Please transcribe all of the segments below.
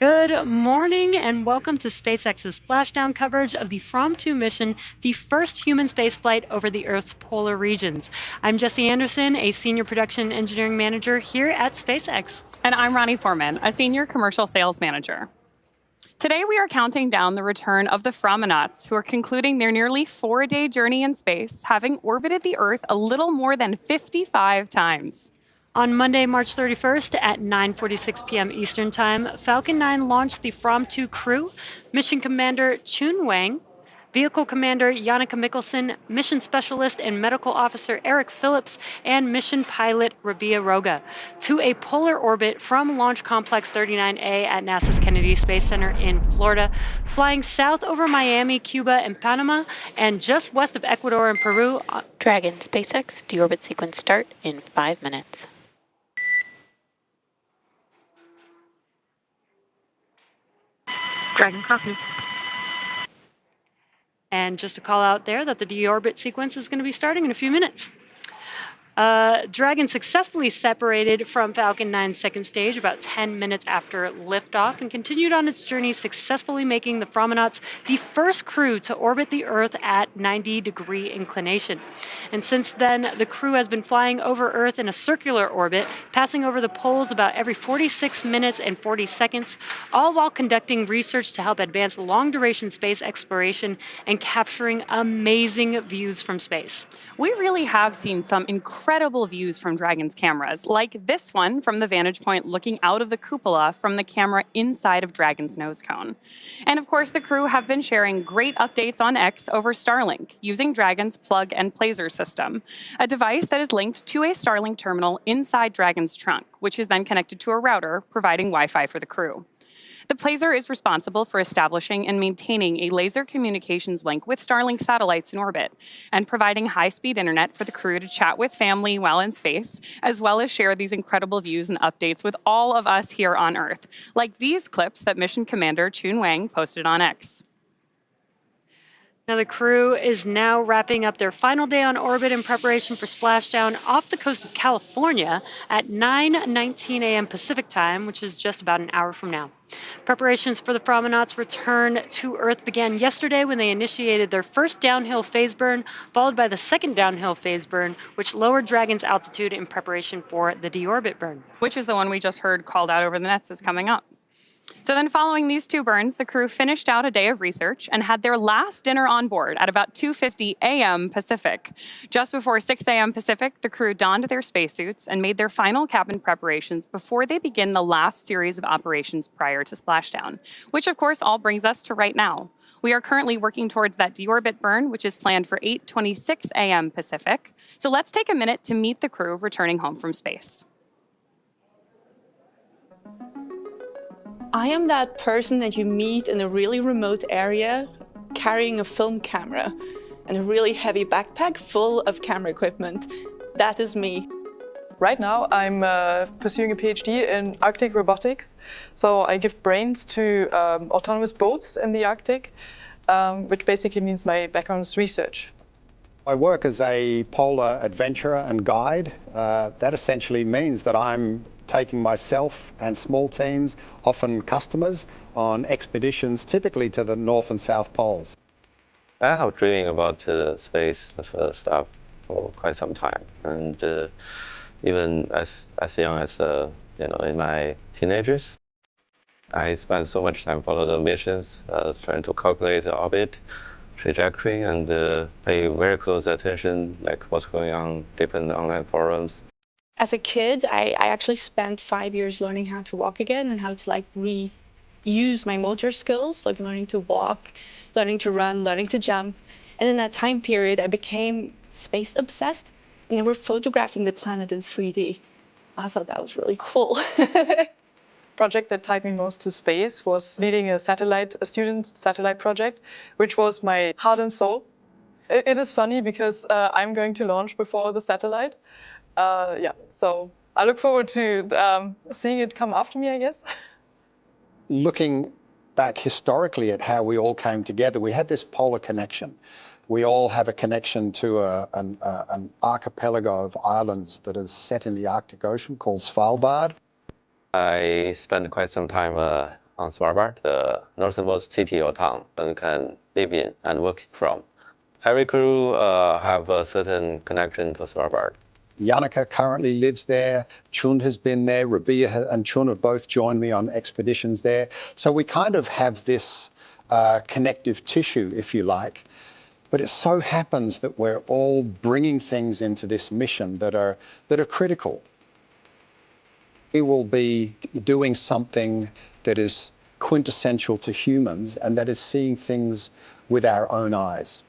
Good morning and welcome to SpaceX's splashdown coverage of the Fram2 mission, the first human spaceflight over the Earth's polar regions. I'm Jessie Anderson, a senior production engineering manager here at SpaceX. And I'm Ronnie Foreman, a senior commercial sales manager. Today we are counting down the return of the Framonauts, who are concluding their nearly 4-day journey in space, having orbited the Earth a little more than 55 times. On Monday, March 31st at 9:46 p.m. Eastern Time, Falcon 9 launched the Fram2 crew, Mission Commander Chun Wang, Vehicle Commander Jannicke Mikkelsen, Mission Specialist and Medical Officer Eric Phillips, and Mission Pilot Rabea Rogge, to a polar orbit from Launch Complex 39A at NASA's Kennedy Space Center in Florida, flying south over Miami, Cuba, and Panama, and just west of Ecuador and Peru. Dragon SpaceX, deorbit sequence start in 5 minutes. Dragon copy. And just to call out there that the deorbit sequence is going to be starting in a few minutes. Dragon successfully separated from Falcon 9's second stage about 10 minutes after liftoff and continued on its journey, successfully making the Framonauts the first crew to orbit the Earth at 90-degree inclination. And since then, the crew has been flying over Earth in a circular orbit, passing over the poles about every 46 minutes and 40 seconds, all while conducting research to help advance long-duration space exploration and capturing amazing views from space. We really have seen some incredible views from Dragon's cameras, like this one from the vantage point looking out of the cupola from the camera inside of Dragon's nose cone. And of course, the crew have been sharing great updates on X over Starlink, using Dragon's plug-and-placer system, a device that is linked to a Starlink terminal inside Dragon's trunk, which is then connected to a router, providing Wi-Fi for the crew. The placer is responsible for establishing and maintaining a laser communications link with Starlink satellites in orbit and providing high-speed internet for the crew to chat with family while in space, as well as share these incredible views and updates with all of us here on Earth, like these clips that Mission Commander Chun Wang posted on X. Now, the crew is now wrapping up their final day on orbit in preparation for splashdown off the coast of California at 9:19 a.m. Pacific time, which is just about an hour from now. Preparations for the Framonauts' return to Earth began yesterday when they initiated their first downhill phase burn, followed by the second downhill phase burn, which lowered Dragon's altitude in preparation for the deorbit burn. Which is the one we just heard called out over the nets is coming up. So then following these two burns, the crew finished out a day of research and had their last dinner on board at about 2:50 a.m. Pacific. Just before 6 a.m. Pacific, the crew donned their spacesuits and made their final cabin preparations before they begin the last series of operations prior to splashdown, which of course all brings us to right now. We are currently working towards that deorbit burn, which is planned for 8:26 a.m. Pacific. So let's take a minute to meet the crew returning home from space. I am that person that you meet in a really remote area carrying a film camera and a really heavy backpack full of camera equipment. That is me. Right now I'm pursuing a PhD in Arctic robotics. So I give brains to autonomous boats in the Arctic, which basically means my background is research. I work as a polar adventurer and guide. That essentially means that I'm taking myself and small teams, often customers, on expeditions typically to the North and South Poles. I have dreaming about space stuff for quite some time, and even as young as in my teenagers, I spent so much time following the missions, trying to calculate the orbit, trajectory, and pay very close attention, like what's going on, different online forums. As a kid, I actually spent 5 years learning how to walk again and how to reuse my motor skills, like learning to walk, learning to run, learning to jump. And in that time period, I became space obsessed. And we're photographing the planet in 3D. I thought that was really cool. Project that tied me most to space was leading a student satellite project, which was my heart and soul. It is funny because I'm going to launch before the satellite. So I look forward to seeing it come after me, I guess. Looking back historically at how we all came together, we had this polar connection. We all have a connection to an archipelago of islands that is set in the Arctic Ocean called Svalbard. I spent quite some time on Svalbard, the northernmost city or town one can live in and work from. Every crew have a certain connection to Svalbard. Jannicke currently lives there. Chun has been there. Rabea and Chun have both joined me on expeditions there. So we kind of have this connective tissue, if you like. But it so happens that we're all bringing things into this mission that are critical. We will be doing something that is quintessential to humans, and that is seeing things with our own eyes.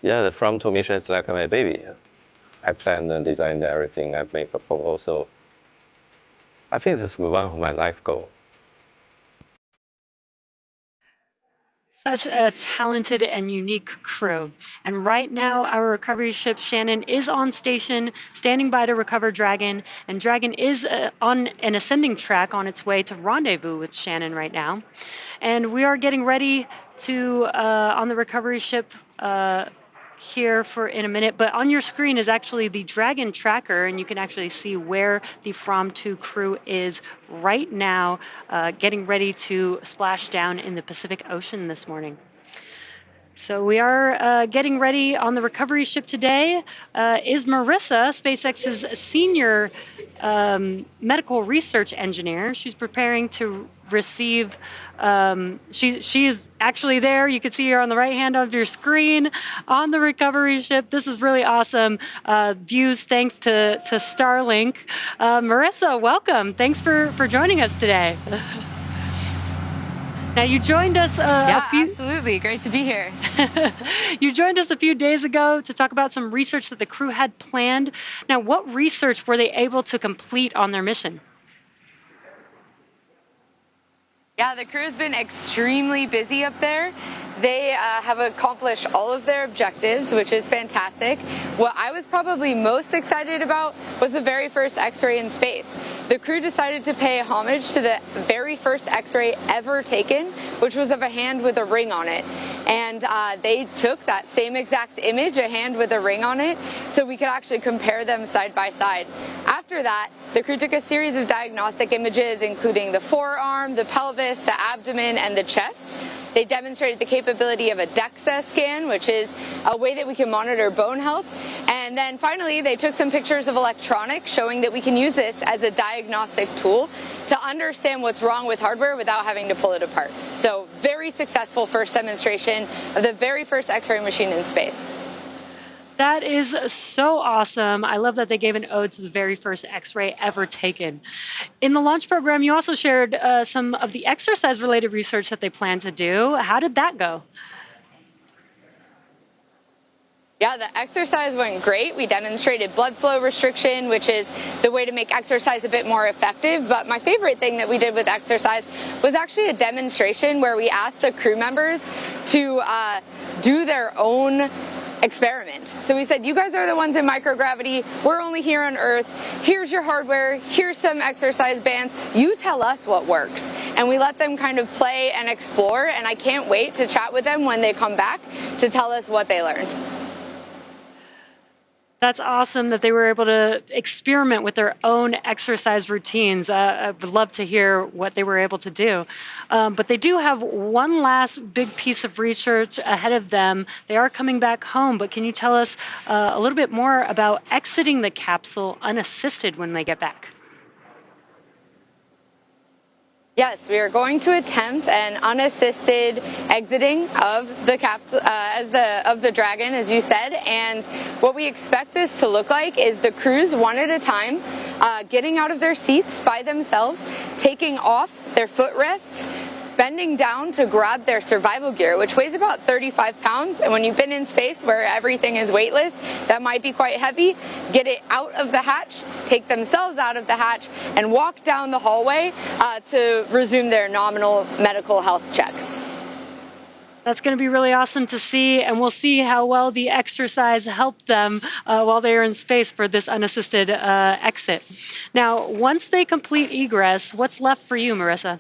Yeah, the Fram2 mission is like my baby. I planned and designed everything. I made a proposal. I think this is one of my life goals. Such a talented and unique crew. And right now, our recovery ship Shannon is on station, standing by to recover Dragon. And Dragon is on an ascending track on its way to rendezvous with Shannon right now. And we are getting ready to, on the recovery ship, here for in a minute, but on your screen is actually the Dragon tracker, and you can actually see where the Fram2 crew is right now, getting ready to splash down in the Pacific Ocean this morning. So we are getting ready on the recovery ship today. Is Marissa, SpaceX's senior medical research engineer. She's preparing to receive, she is actually there. You can see her on the right hand of your screen on the recovery ship. This is really awesome views thanks to Starlink. Marissa, welcome. Thanks for joining us today. Now, you joined us absolutely. Great to be here. You joined us a few days ago to talk about some research that the crew had planned. Now, what research were they able to complete on their mission? Yeah, the crew's been extremely busy up there. They have accomplished all of their objectives, which is fantastic. What I was probably most excited about was the very first X-ray in space. The crew decided to pay homage to the very first X-ray ever taken, which was of a hand with a ring on it. And they took that same exact image, a hand with a ring on it, so we could actually compare them side by side. After that, the crew took a series of diagnostic images, including the forearm, the pelvis, the abdomen, and the chest. They demonstrated the capability of a DEXA scan, which is a way that we can monitor bone health. And then finally, they took some pictures of electronics showing that we can use this as a diagnostic tool to understand what's wrong with hardware without having to pull it apart. So very successful first demonstration of the very first X-ray machine in space. That is so awesome. I love that they gave an ode to the very first X-ray ever taken. In the launch program, you also shared some of the exercise-related research that they plan to do. How did that go? Yeah, the exercise went great. We demonstrated blood flow restriction, which is the way to make exercise a bit more effective. But my favorite thing that we did with exercise was actually a demonstration where we asked the crew members to do their own experiment. So we said, you guys are the ones in microgravity. We're only here on Earth. Here's your hardware. Here's some exercise bands. You tell us what works. And we let them kind of play and explore. And I can't wait to chat with them when they come back to tell us what they learned. That's awesome that they were able to experiment with their own exercise routines. I would love to hear what they were able to do. But they do have one last big piece of research ahead of them. They are coming back home, but can you tell us a little bit more about exiting the capsule unassisted when they get back? Yes, we are going to attempt an unassisted exiting of the capsule, of the Dragon, as you said. And what we expect this to look like is the crews one at a time, getting out of their seats by themselves, taking off their footrests, bending down to grab their survival gear, which weighs about 35 pounds. And when you've been in space where everything is weightless, that might be quite heavy. Get it out of the hatch, take themselves out of the hatch, and walk down the hallway to resume their nominal medical health checks. That's going to be really awesome to see, and we'll see how well the exercise helped them while they are in space for this unassisted exit. Now, once they complete egress, what's left for you, Marissa?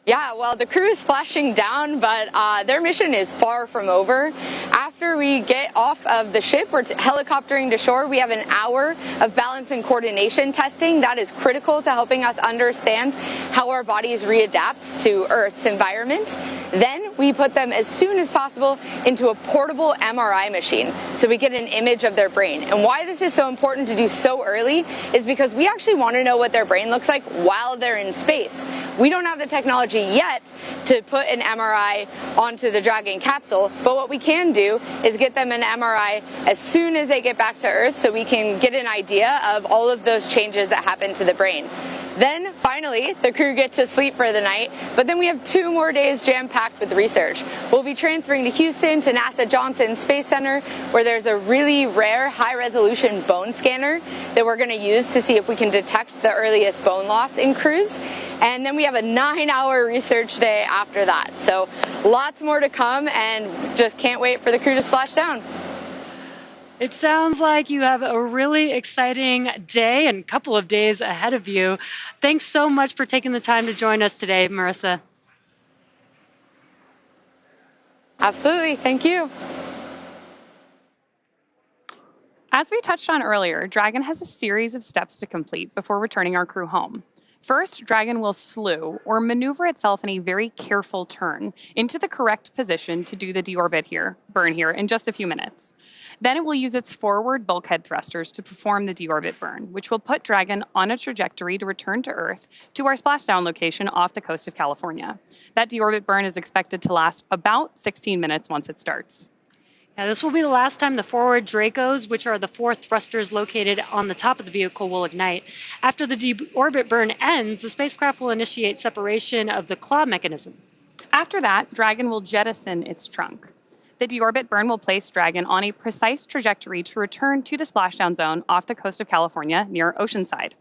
Yeah, well, the crew is splashing down, but their mission is far from over. After After we get off of the ship, we're helicoptering to shore. We have an hour of balance and coordination testing. That is critical to helping us understand how our bodies readapt to Earth's environment. Then we put them as soon as possible into a portable MRI machine so we get an image of their brain. And why this is so important to do so early is because we actually want to know what their brain looks like while they're in space. We don't have the technology yet to put an MRI onto the Dragon capsule, but what we can do is get them an MRI as soon as they get back to Earth so we can get an idea of all of those changes that happen to the brain. Then, finally, the crew get to sleep for the night, but then we have 2 more days jam-packed with research. We'll be transferring to Houston to NASA Johnson Space Center, where there's a really rare high-resolution bone scanner that we're going to use to see if we can detect the earliest bone loss in crews. And then we have a 9-hour research day after that. So lots more to come, and just can't wait for the crew to splash down. It sounds like you have a really exciting day and couple of days ahead of you. Thanks so much for taking the time to join us today, Marissa. Absolutely. Thank you. As we touched on earlier, Dragon has a series of steps to complete before returning our crew home. First, Dragon will slew, or maneuver itself in a very careful turn, into the correct position to do the deorbit burn here in just a few minutes. Then it will use its forward bulkhead thrusters to perform the deorbit burn, which will put Dragon on a trajectory to return to Earth to our splashdown location off the coast of California. That deorbit burn is expected to last about 16 minutes once it starts. Yeah, this will be the last time the forward Dracos, which are the 4 thrusters located on the top of the vehicle, will ignite. After the deorbit burn ends, the spacecraft will initiate separation of the claw mechanism. After that, Dragon will jettison its trunk. The deorbit burn will place Dragon on a precise trajectory to return to the splashdown zone off the coast of California near Oceanside.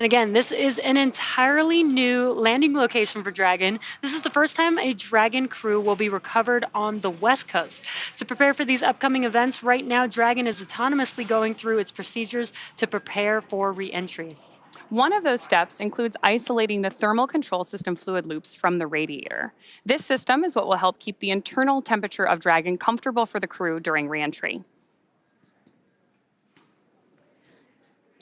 And again, this is an entirely new landing location for Dragon. This is the first time a Dragon crew will be recovered on the West Coast. To prepare for these upcoming events, right now, Dragon is autonomously going through its procedures to prepare for re-entry. One of those steps includes isolating the thermal control system fluid loops from the radiator. This system is what will help keep the internal temperature of Dragon comfortable for the crew during re-entry.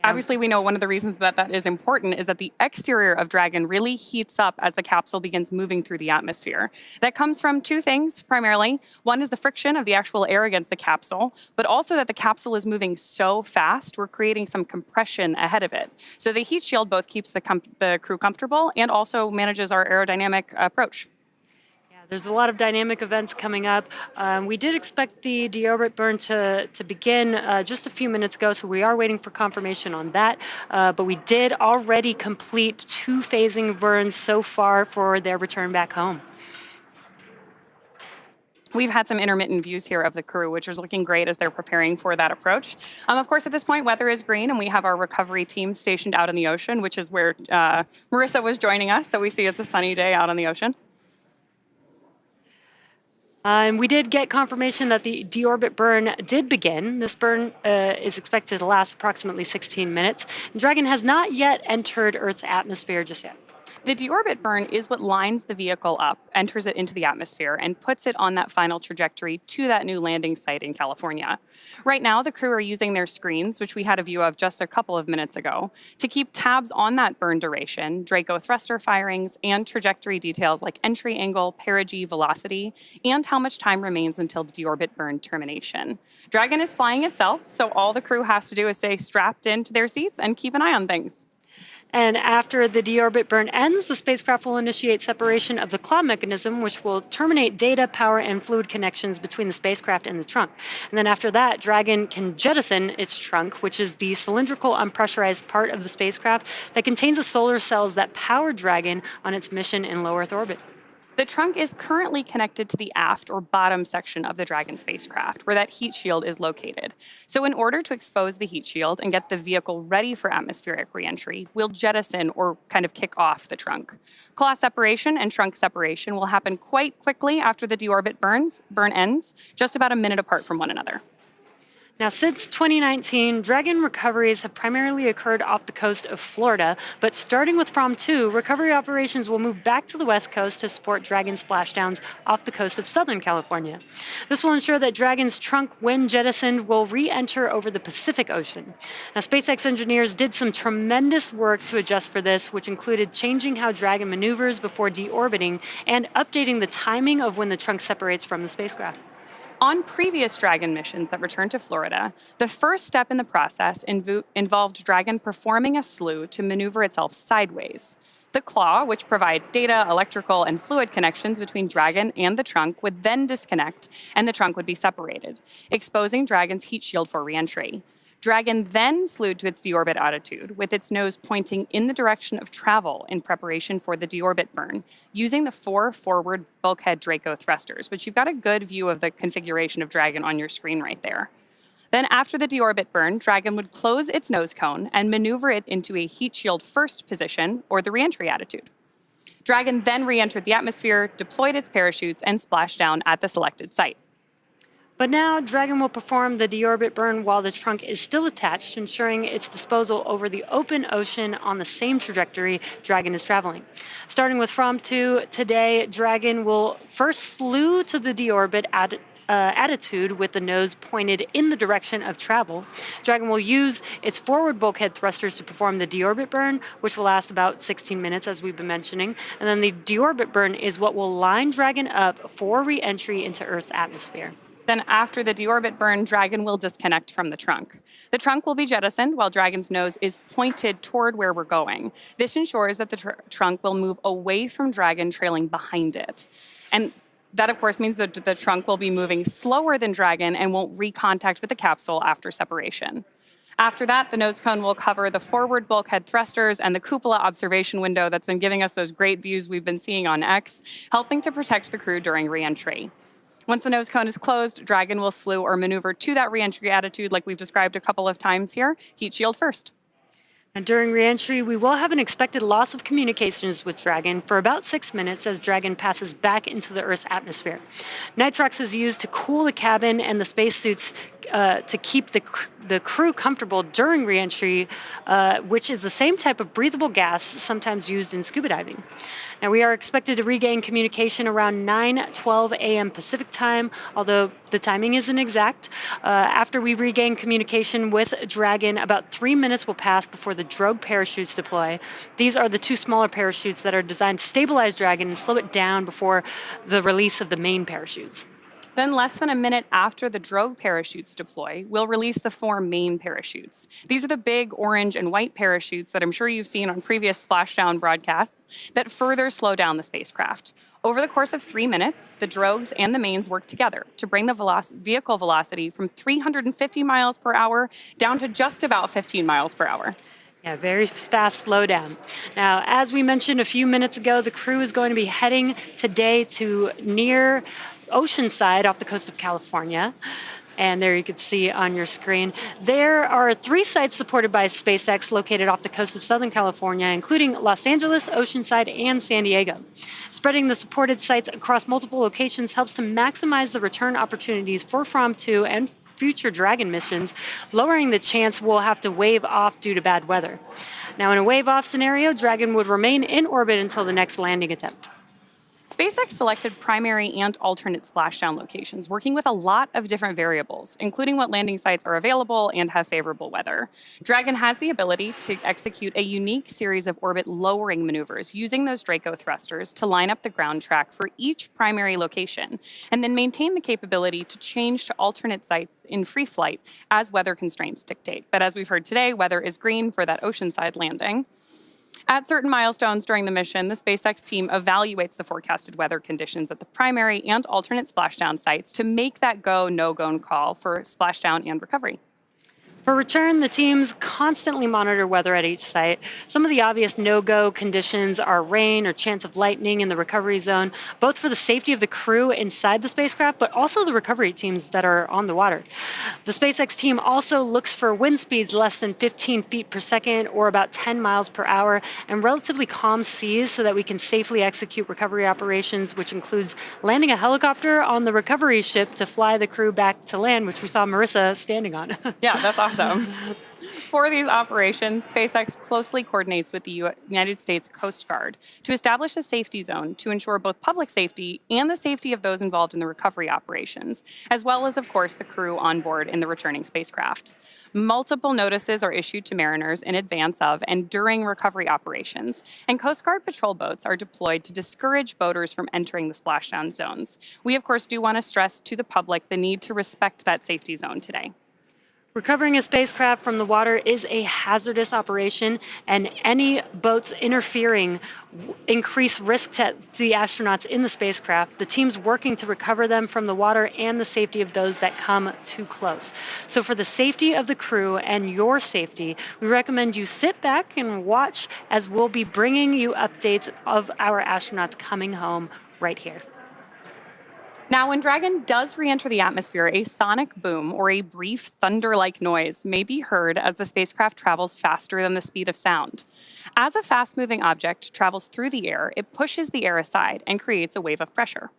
Obviously, we know one of the reasons that is important is that the exterior of Dragon really heats up as the capsule begins moving through the atmosphere. That comes from 2 things, primarily. One is the friction of the actual air against the capsule, but also that the capsule is moving so fast, we're creating some compression ahead of it. So the heat shield both keeps the crew comfortable and also manages our aerodynamic approach. There's a lot of dynamic events coming up. We did expect the deorbit burn to begin just a few minutes ago, so we are waiting for confirmation on that. But we did already complete 2 phasing burns so far for their return back home. We've had some intermittent views here of the crew, which is looking great as they're preparing for that approach. Of course, at this point, weather is green, and we have our recovery team stationed out in the ocean, which is where Marissa was joining us. So we see it's a sunny day out on the ocean. We did get confirmation that the deorbit burn did begin. This burn is expected to last approximately 16 minutes. Dragon has not yet entered Earth's atmosphere just yet. The deorbit burn is what lines the vehicle up, enters it into the atmosphere, and puts it on that final trajectory to that new landing site in California. Right now, the crew are using their screens, which we had a view of just a couple of minutes ago, to keep tabs on that burn duration, Draco thruster firings, and trajectory details like entry angle, perigee, velocity, and how much time remains until the deorbit burn termination. Dragon is flying itself, so all the crew has to do is stay strapped into their seats and keep an eye on things. And after the deorbit burn ends, the spacecraft will initiate separation of the claw mechanism, which will terminate data, power, and fluid connections between the spacecraft and the trunk. And then after that, Dragon can jettison its trunk, which is the cylindrical, unpressurized part of the spacecraft that contains the solar cells that power Dragon on its mission in low Earth orbit. The trunk is currently connected to the aft or bottom section of the Dragon spacecraft, where that heat shield is located. So in order to expose the heat shield and get the vehicle ready for atmospheric reentry, we'll jettison or kind of kick off the trunk. Claw separation and trunk separation will happen quite quickly after the deorbit burn ends, just about a minute apart from one another. Now, since 2019, Dragon recoveries have primarily occurred off the coast of Florida, but starting with Fram2, recovery operations will move back to the West Coast to support Dragon splashdowns off the coast of Southern California. This will ensure that Dragon's trunk, when jettisoned, will re-enter over the Pacific Ocean. Now, SpaceX engineers did some tremendous work to adjust for this, which included changing how Dragon maneuvers before deorbiting and updating the timing of when the trunk separates from the spacecraft. On previous Dragon missions that returned to Florida, the first step in the process involved Dragon performing a slew to maneuver itself sideways. The claw, which provides data, electrical, and fluid connections between Dragon and the trunk, would then disconnect, and the trunk would be separated, exposing Dragon's heat shield for reentry. Dragon then slewed to its deorbit attitude, with its nose pointing in the direction of travel in preparation for the deorbit burn, using the 4 forward bulkhead Draco thrusters, which you've got a good view of the configuration of Dragon on your screen right there. Then after the deorbit burn, Dragon would close its nose cone and maneuver it into a heat shield first position, or the reentry attitude. Dragon then re-entered the atmosphere, deployed its parachutes, and splashed down at the selected site. But now, Dragon will perform the deorbit burn while the trunk is still attached, ensuring its disposal over the open ocean on the same trajectory Dragon is traveling. Starting with Fram2, today, Dragon will first slew to the deorbit attitude with the nose pointed in the direction of travel. Dragon will use its forward bulkhead thrusters to perform the deorbit burn, which will last about 16 minutes, as we've been mentioning. And then the deorbit burn is what will line Dragon up for re-entry into Earth's atmosphere. Then after the deorbit burn, Dragon will disconnect from the trunk. The trunk will be jettisoned while Dragon's nose is pointed toward where we're going. This ensures that the trunk will move away from Dragon, trailing behind it. And that, of course, means that the trunk will be moving slower than Dragon and won't recontact with the capsule after separation. After that, the nose cone will cover the forward bulkhead thrusters and the cupola observation window that's been giving us those great views we've been seeing on X, helping to protect the crew during re-entry. Once the nose cone is closed, Dragon will slew or maneuver to that re-entry attitude like we've described a couple of times here, heat shield first. And during re-entry, we will have an expected loss of communications with Dragon for about 6 minutes as Dragon passes back into the Earth's atmosphere. Nitrox is used to cool the cabin and the spacesuits to keep the crew comfortable during re-entry, which is the same type of breathable gas sometimes used in scuba diving. Now, we are expected to regain communication around 9:12 a.m. Pacific time, although the timing isn't exact. After we regain communication with Dragon, about 3 minutes will pass before the drogue parachutes deploy. These are the 2 smaller parachutes that are designed to stabilize Dragon and slow it down before the release of the main parachutes. Then less than a minute after the drogue parachutes deploy, we'll release the 4 main parachutes. These are the big orange and white parachutes that I'm sure you've seen on previous splashdown broadcasts that further slow down the spacecraft. Over the course of 3 minutes, the drogues and the mains work together to bring the vehicle velocity from 350 miles per hour down to just about 15 miles per hour. Yeah, very fast slowdown. Now, as we mentioned a few minutes ago, the crew is going to be heading today to near Oceanside off the coast of California. And there you can see on your screen. There are 3 sites supported by SpaceX located off the coast of Southern California, including Los Angeles, Oceanside, and San Diego. Spreading the supported sites across multiple locations helps to maximize the return opportunities for Fram2 and future Dragon missions, lowering the chance we'll have to wave off due to bad weather. Now, in a wave-off scenario, Dragon would remain in orbit until the next landing attempt. SpaceX selected primary and alternate splashdown locations, working with a lot of different variables, including what landing sites are available and have favorable weather. Dragon has the ability to execute a unique series of orbit lowering maneuvers using those Draco thrusters to line up the ground track for each primary location, and then maintain the capability to change to alternate sites in free flight as weather constraints dictate. But as we've heard today, weather is green for that Oceanside landing. At certain milestones during the mission, the SpaceX team evaluates the forecasted weather conditions at the primary and alternate splashdown sites to make that go, no-go call for splashdown and recovery. For return, the teams constantly monitor weather at each site. Some of the obvious no-go conditions are rain or chance of lightning in the recovery zone, both for the safety of the crew inside the spacecraft, but also the recovery teams that are on the water. The SpaceX team also looks for wind speeds less than 15 feet per second or about 10 miles per hour and relatively calm seas so that we can safely execute recovery operations, which includes landing a helicopter on the recovery ship to fly the crew back to land, which we saw Marissa standing on. Yeah, that's awesome. For these operations, SpaceX closely coordinates with the United States Coast Guard to establish a safety zone to ensure both public safety and the safety of those involved in the recovery operations, as well as, of course, the crew on board in the returning spacecraft. Multiple notices are issued to mariners in advance of and during recovery operations, and Coast Guard patrol boats are deployed to discourage boaters from entering the splashdown zones. We, of course, do want to stress to the public the need to respect that safety zone today. Recovering a spacecraft from the water is a hazardous operation, and any boats interfering increase risk to the astronauts in the spacecraft, the teams working to recover them from the water, and the safety of those that come too close. So for the safety of the crew and your safety, we recommend you sit back and watch as we'll be bringing you updates of our astronauts coming home right here. Now, when Dragon does re-enter the atmosphere, a sonic boom or a brief thunder-like noise may be heard as the spacecraft travels faster than the speed of sound. As a fast-moving object travels through the air, it pushes the air aside and creates a wave of pressure.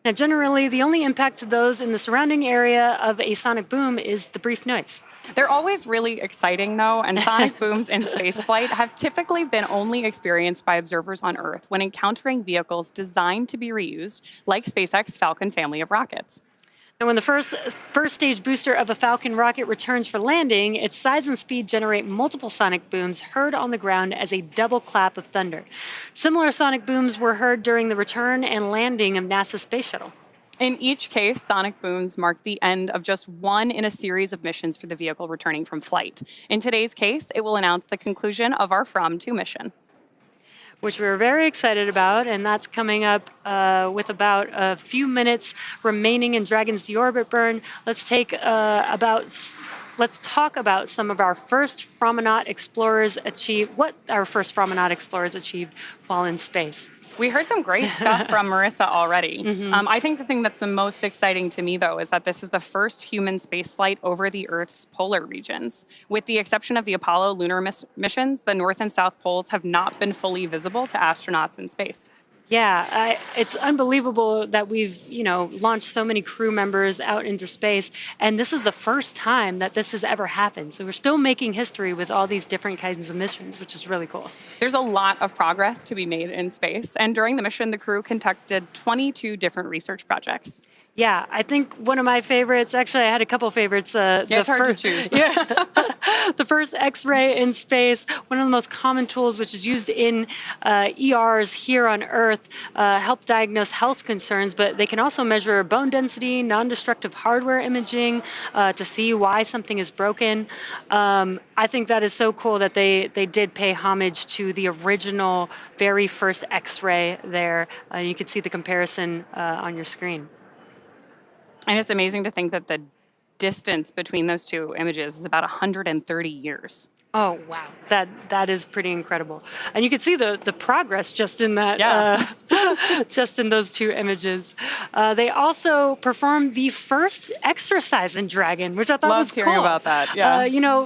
Now, generally, the only impact to those in the surrounding area of a sonic boom is the brief noise. They're always really exciting, though, and sonic booms in spaceflight have typically been only experienced by observers on Earth when encountering vehicles designed to be reused, like SpaceX Falcon family of rockets. And when the first stage booster of a Falcon rocket returns for landing, its size and speed generate multiple sonic booms heard on the ground as a double clap of thunder. Similar sonic booms were heard during the return and landing of NASA's Space Shuttle. In each case, sonic booms mark the end of just one in a series of missions for the vehicle returning from flight. In today's case, it will announce the conclusion of our Fram2 mission, which we're very excited about, and that's coming up with about a few minutes remaining in Dragon's deorbit burn. Let's talk about some of our first Fram2 explorers achieved while in space. We heard some great stuff from Marissa already. I think the thing that's the most exciting to me, though, is that this is the first human spaceflight over the Earth's polar regions. With the exception of the Apollo lunar missions, the North and South poles have not been fully visible to astronauts in space. Yeah, it's unbelievable that we've, launched so many crew members out into space, and this is the first time that this has ever happened. So we're still making history with all these different kinds of missions, which is really cool. There's a lot of progress to be made in space, and during the mission, the crew conducted 22 different research projects. Yeah, I think one of my favorites, actually I had a couple favorites. It's hard to choose. Yeah, the first X-ray in space, one of the most common tools which is used in ERs here on Earth, help diagnose health concerns, but they can also measure bone density, non-destructive hardware imaging to see why something is broken. I think that is so cool that they did pay homage to the original, very first X-ray there. You can see the comparison on your screen. And it's amazing to think that the distance between those two images is about 130 years. Oh, wow. That is pretty incredible. And you can see the progress just in that, just in those two images. They also performed the first exercise in Dragon, which I thought was cool. Loved hearing about that, yeah.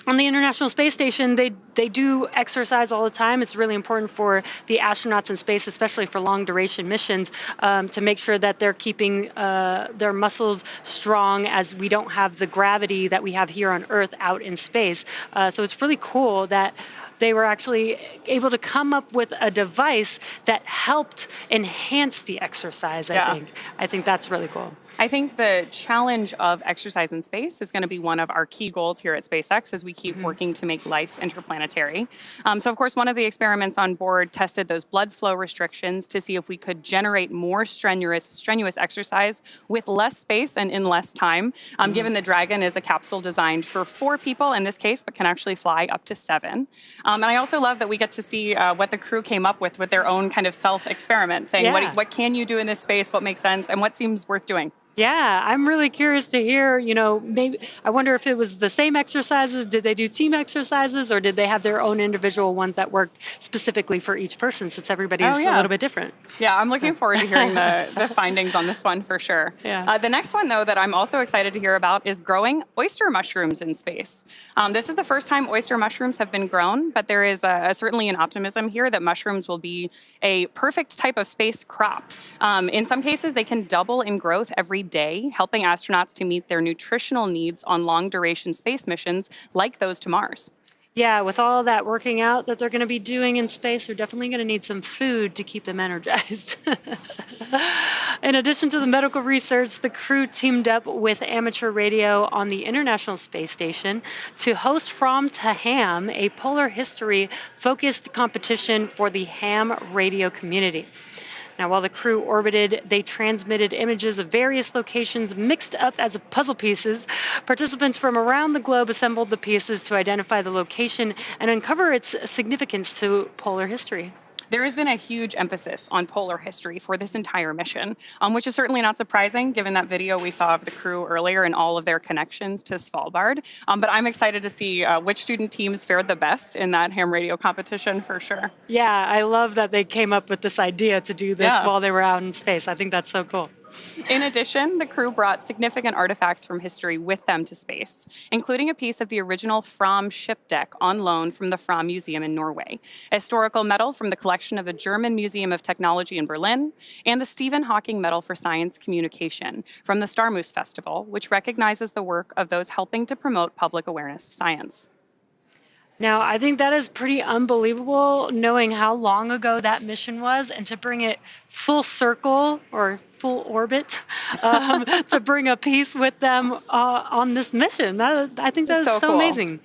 On the International Space Station, they do exercise all the time. It's really important for the astronauts in space, especially for long duration missions, to make sure that they're keeping their muscles strong as we don't have the gravity that we have here on Earth out in space. So it's really cool that they were actually able to come up with a device that helped enhance the exercise, I think that's really cool. I think the challenge of exercise in space is going to be one of our key goals here at SpaceX as we keep working to make life interplanetary. So, of course, one of the experiments on board tested those blood flow restrictions to see if we could generate more strenuous exercise with less space and in less time, given the Dragon is a capsule designed for 4 people in this case, but can actually fly up to 7. And I also love that we get to see what the crew came up with their own kind of self-experiment, saying what can you do in this space, what makes sense, and what seems worth doing. Yeah, I'm really curious to hear, maybe I wonder if it was the same exercises. Did they do team exercises, or did they have their own individual ones that worked specifically for each person, since everybody's a little bit different? Yeah, I'm looking forward to hearing the findings on this one for sure. Yeah. The next one, though, that I'm also excited to hear about is growing oyster mushrooms in space. This is the first time oyster mushrooms have been grown, but there is certainly an optimism here that mushrooms will be a perfect type of space crop. In some cases, they can double in growth every day, helping astronauts to meet their nutritional needs on long-duration space missions like those to Mars. Yeah, with all that working out that they're going to be doing in space, they're definitely going to need some food to keep them energized. In addition to the medical research, the crew teamed up with amateur radio on the International Space Station to host Fram2 Ham, a polar history-focused competition for the ham radio community. Now, while the crew orbited, they transmitted images of various locations mixed up as puzzle pieces. Participants from around the globe assembled the pieces to identify the location and uncover its significance to polar history. There has been a huge emphasis on polar history for this entire mission, which is certainly not surprising given that video we saw of the crew earlier and all of their connections to Svalbard. But I'm excited to see which student teams fared the best in that ham radio competition for sure. Yeah, I love that they came up with this idea to do this while they were out in space. I think that's so cool. In addition, the crew brought significant artifacts from history with them to space, including a piece of the original Fram ship deck on loan from the Fram Museum in Norway, a historical medal from the collection of the German Museum of Technology in Berlin, and the Stephen Hawking Medal for Science Communication from the Starmus Festival, which recognizes the work of those helping to promote public awareness of science. Now, I think that is pretty unbelievable, knowing how long ago that mission was, and to bring it full circle or full orbit, to bring a piece with them on this mission. I think that is so cool. amazing.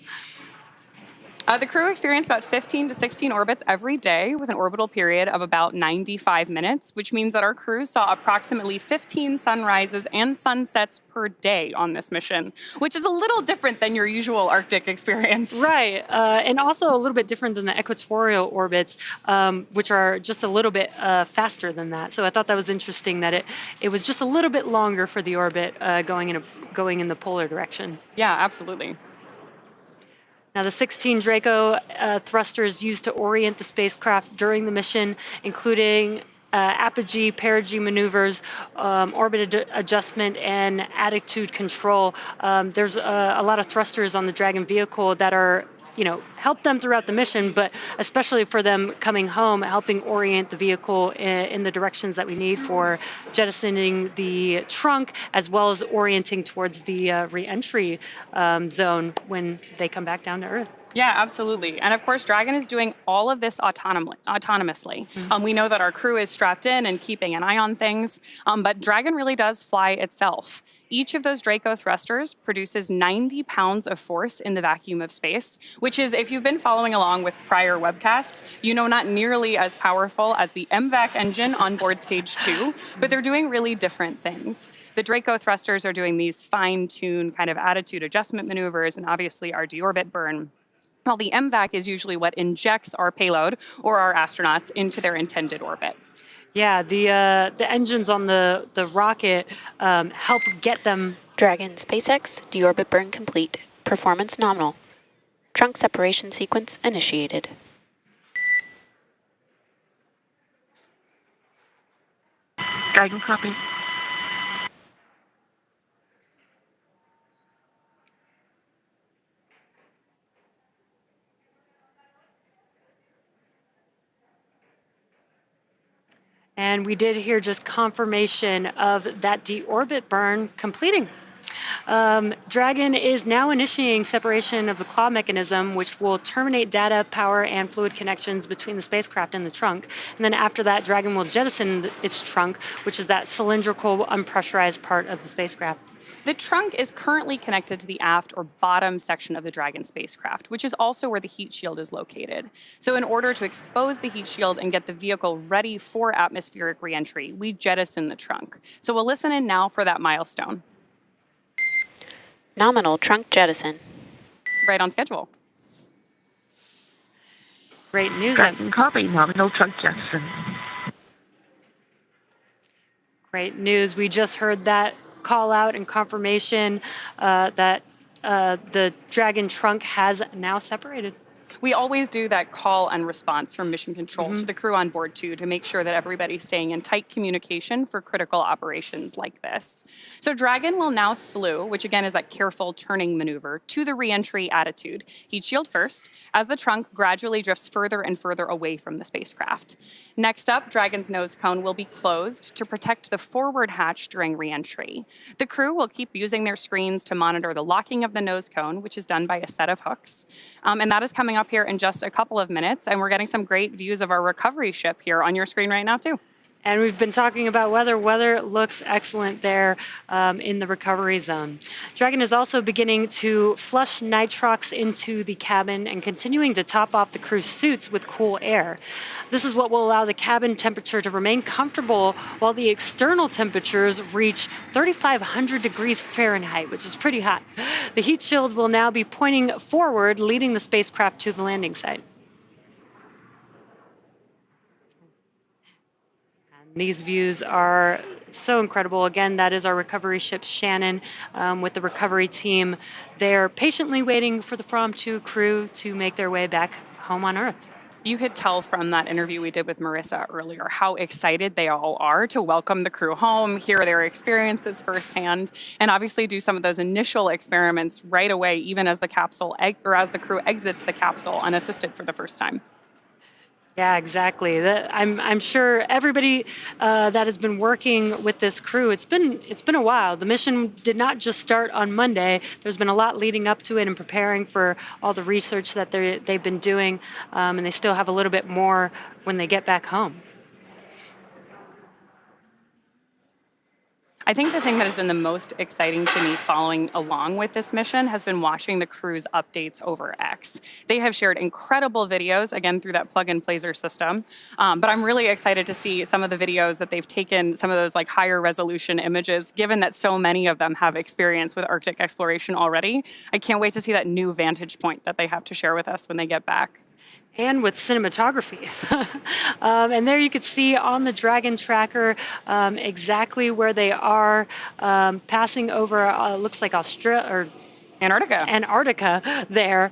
The crew experienced about 15 to 16 orbits every day with an orbital period of about 95 minutes, which means that our crew saw approximately 15 sunrises and sunsets per day on this mission, which is a little different than your usual Arctic experience. Right, and also a little bit different than the equatorial orbits, which are just a little bit faster than that. So I thought that was interesting that it was just a little bit longer for the orbit going in the polar direction. Yeah, absolutely. Now, the 16 Draco thrusters used to orient the spacecraft during the mission, including apogee, perigee maneuvers, orbit adjustment, and attitude control. There's a lot of thrusters on the Dragon vehicle that are, help them throughout the mission, but especially for them coming home, helping orient the vehicle in the directions that we need for jettisoning the trunk, as well as orienting towards the re-entry zone when they come back down to Earth. Yeah, absolutely. And of course, Dragon is doing all of this autonomously. Mm-hmm. We know that our crew is strapped in and keeping an eye on things, but Dragon really does fly itself. Each of those Draco thrusters produces 90 pounds of force in the vacuum of space, which is, if you've been following along with prior webcasts, not nearly as powerful as the MVAC engine on board Stage 2, but they're doing really different things. The Draco thrusters are doing these fine-tuned kind of attitude adjustment maneuvers and obviously our deorbit burn, while the MVAC is usually what injects our payload or our astronauts into their intended orbit. Yeah, the engines on the rocket help get them. Dragon SpaceX, deorbit burn complete. Performance nominal. Trunk separation sequence initiated. Dragon copy. And we did hear just confirmation of that deorbit burn completing. Dragon is now initiating separation of the claw mechanism, which will terminate data, power, and fluid connections between the spacecraft and the trunk. And then after that, Dragon will jettison its trunk, which is that cylindrical, unpressurized part of the spacecraft. The trunk is currently connected to the aft or bottom section of the Dragon spacecraft, which is also where the heat shield is located. So in order to expose the heat shield and get the vehicle ready for atmospheric reentry, we jettison the trunk. So we'll listen in now for that milestone. Nominal trunk jettison. Right on schedule. Great news. Dragon copy, nominal trunk jettison. Great news. We just heard that call out and confirmation that the Dragon trunk has now separated. We always do that call and response from mission control to the crew on board too, to make sure that everybody's staying in tight communication for critical operations like this. So Dragon will now slew, which again is that careful turning maneuver, to the re-entry attitude. Heat shield first, as the trunk gradually drifts further and further away from the spacecraft. Next up, Dragon's nose cone will be closed to protect the forward hatch during re-entry. The crew will keep using their screens to monitor the locking of the nose cone, which is done by a set of hooks. And that is coming up here in just a couple of minutes, and we're getting some great views of our recovery ship here on your screen right now too. And we've been talking about weather. Weather looks excellent there in the recovery zone. Dragon is also beginning to flush nitrox into the cabin and continuing to top off the crew's suits with cool air. This is what will allow the cabin temperature to remain comfortable while the external temperatures reach 3,500 degrees Fahrenheit, which is pretty hot. The heat shield will now be pointing forward, leading the spacecraft to the landing site. These views are so incredible. Again, that is our recovery ship Shannon with the recovery team. They're patiently waiting for the Fram2 crew to make their way back home on Earth. You could tell from that interview we did with Marissa earlier how excited they all are to welcome the crew home, hear their experiences firsthand, and obviously do some of those initial experiments right away, even as the capsule or as the crew exits the capsule unassisted for the first time. Yeah, exactly. I'm sure everybody that has been working with this crew, it's been a while. The mission did not just start on Monday. There's been a lot leading up to it and preparing for all the research that they've been doing, and they still have a little bit more when they get back home. I think the thing that has been the most exciting to me following along with this mission has been watching the crew's updates over X. They have shared incredible videos, again, through that plug-and-placer system. But I'm really excited to see some of the videos that they've taken, some of those like higher resolution images, given that so many of them have experience with Arctic exploration already. I can't wait to see that new vantage point that they have to share with us when they get back. And with cinematography. And there you can see on the Dragon tracker exactly where they are passing over, looks like Antarctica there,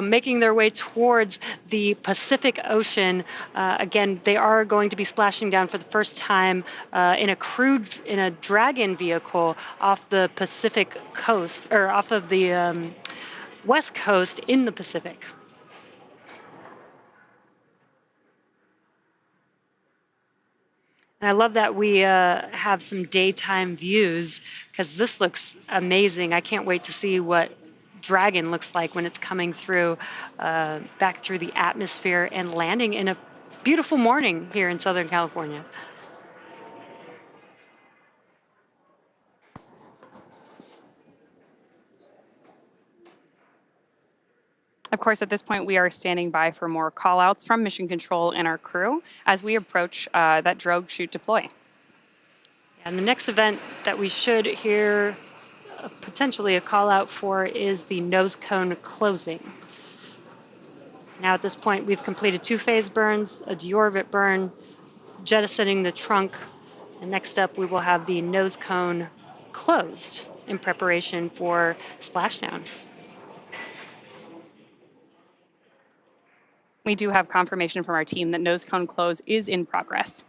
making their way towards the Pacific Ocean. Again, they are going to be splashing down for the first time in a Dragon vehicle off the Pacific coast, or off of the West Coast in the Pacific. And I love that we have some daytime views, because this looks amazing. I can't wait to see what Dragon looks like when it's coming through, back through the atmosphere and landing in a beautiful morning here in Southern California. Of course, at this point, we are standing by for more call-outs from Mission Control and our crew as we approach that drogue chute deploy. And the next event that we should hear potentially a call-out for is the nose cone closing. Now at this point, we've completed 2 phase burns, a deorbit burn, jettisoning the trunk, and next up we will have the nose cone closed in preparation for splashdown. We do have confirmation from our team that nose cone close is in progress.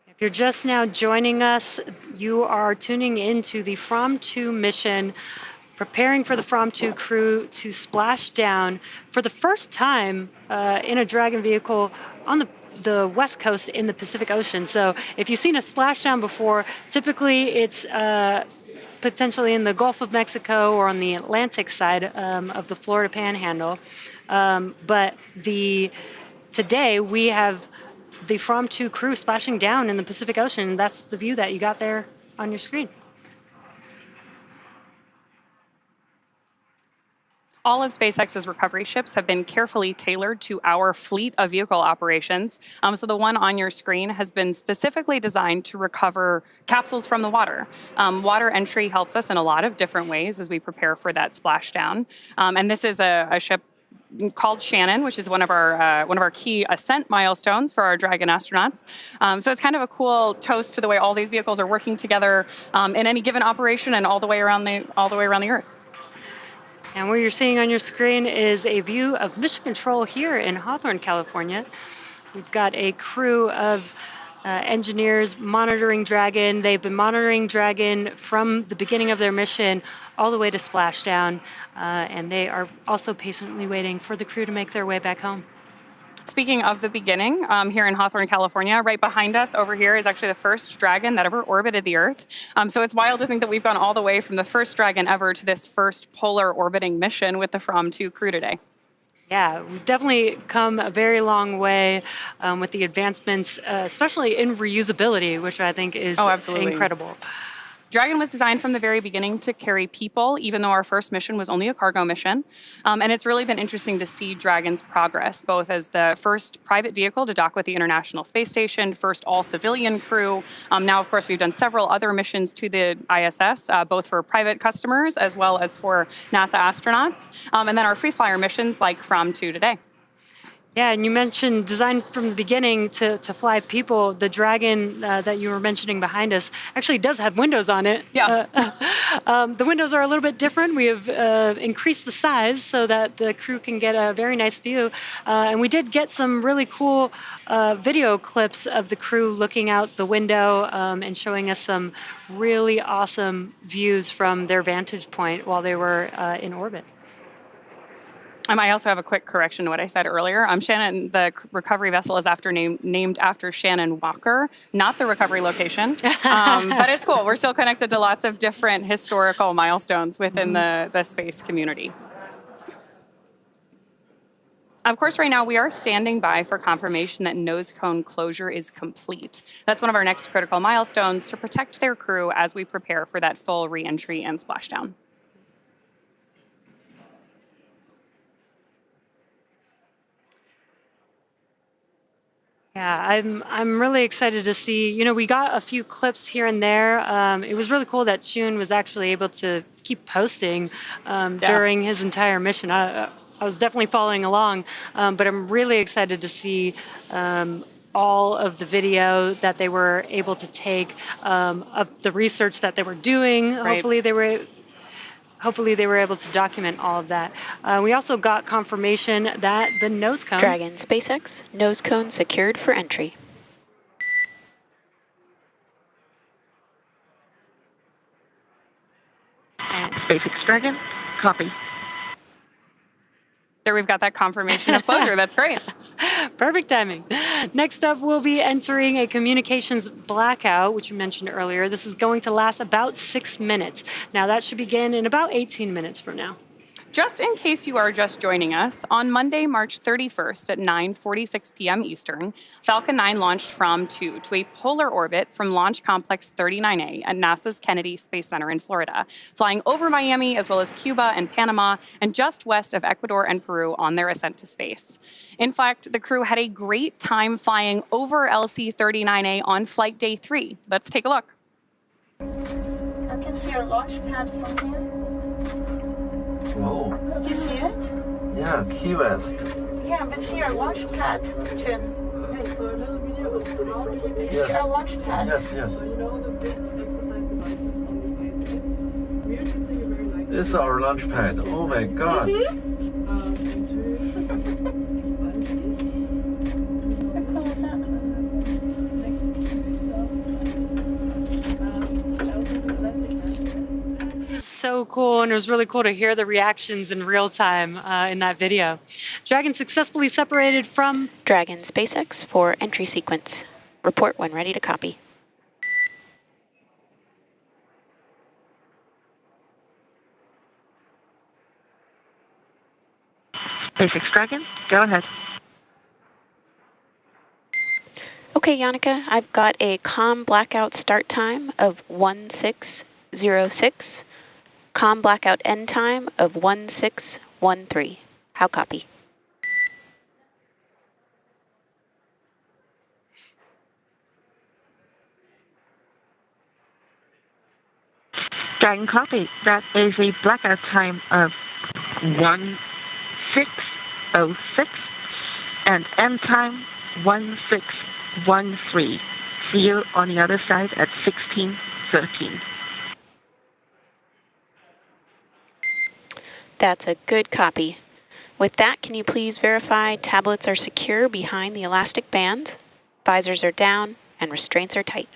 If you're just now joining us, you are tuning into the Fram2 mission, preparing for the Fram2 crew to splash down for the first time in a Dragon vehicle on the West Coast in the Pacific Ocean. So if you've seen a splashdown before, typically it's potentially in the Gulf of Mexico or on the Atlantic side of the Florida Panhandle. But today we have the Fram2 crew splashing down in the Pacific Ocean. That's the view that you got there on your screen. All of SpaceX's recovery ships have been carefully tailored to our fleet of vehicle operations. So the one on your screen has been specifically designed to recover capsules from the water. Water entry helps us in a lot of different ways as we prepare for that splashdown. And this is a ship called Shannon, which is one of our key ascent milestones for our Dragon astronauts. So it's kind of a cool toast to the way all these vehicles are working together in any given operation and all the way around the Earth. And what you're seeing on your screen is a view of Mission Control here in Hawthorne, California. We've got a crew of engineers monitoring Dragon. They've been monitoring Dragon from the beginning of their mission all the way to splashdown, and they are also patiently waiting for the crew to make their way back home. Speaking of the beginning, here in Hawthorne, California, right behind us over here is actually the first Dragon that ever orbited the Earth. So it's wild to think that we've gone all the way from the first Dragon ever to this first polar orbiting mission with the Fram2 crew today. Yeah, we've definitely come a very long way with the advancements, especially in reusability, which I think is incredible. Dragon was designed from the very beginning to carry people, even though our first mission was only a cargo mission. And it's really been interesting to see Dragon's progress, both as the first private vehicle to dock with the International Space Station, first all-civilian crew. Now, of course, we've done several other missions to the ISS, both for private customers as well as for NASA astronauts. And then our free flyer missions like Fram2 today. Yeah, and you mentioned designed from the beginning to fly people. The Dragon that you were mentioning behind us actually does have windows on it. Yeah. The windows are a little bit different. We have increased the size so that the crew can get a very nice view. And we did get some really cool video clips of the crew looking out the window and showing us some really awesome views from their vantage point while they were in orbit. I also have a quick correction to what I said earlier. Shannon, the recovery vessel, is named after Shannon Walker, not the recovery location. But it's cool. We're still connected to lots of different historical milestones within the space community. Of course, right now we are standing by for confirmation that nose cone closure is complete. That's one of our next critical milestones to protect their crew as we prepare for that full re-entry and splashdown. Yeah, I'm really excited to see. You know, we got a few clips here and there. It was really cool that Chun was actually able to keep posting during his entire mission. I was definitely following along, but I'm really excited to see all of the video that they were able to take of the research that they were doing. Right. Hopefully they were able to document all of that. We also got confirmation that the nose cone... Dragon, SpaceX, nose cone secured for entry. SpaceX Dragon, copy. There we've got that confirmation of closure. That's great. Perfect timing. Next up, we'll be entering a communications blackout, which you mentioned earlier. This is going to last about 6 minutes. Now, that should begin in about 18 minutes from now. Just in case you are just joining us, on Monday, March 31st at 9:46 p.m. Eastern, Falcon 9 launched Fram2 to a polar orbit from Launch Complex 39A at NASA's Kennedy Space Center in Florida, flying over Miami as well as Cuba and Panama and just west of Ecuador and Peru on their ascent to space. In fact, the crew had a great time flying over LC-39A on flight day 3. Let's take a look. I can see our launch pad from here. Oh. Do you see it? Yeah, Key West. Yeah, but see our launch pad, Chun. Okay, so a little video of how do you see our launch pad? Yes, yes. So you know the big exercise devices on the ISS? We're just thinking very likely. This is our launch pad. Oh my god. And two bungees. How cool is that? So cool, and it was really cool to hear the reactions in real time in that video. Dragon successfully separated from... Dragon, SpaceX for entry sequence. Report when ready to copy. SpaceX Dragon, go ahead. Okay, Jannicke, I've got a COM blackout start time of 1606, COM blackout end time of 13. How copy? Dragon copy. That is a blackout time of 1606 and end time 1613. See you on the other side at 1613. That's a good copy. With that, can you please verify tablets are secure behind the elastic band, visors are down, and restraints are tight?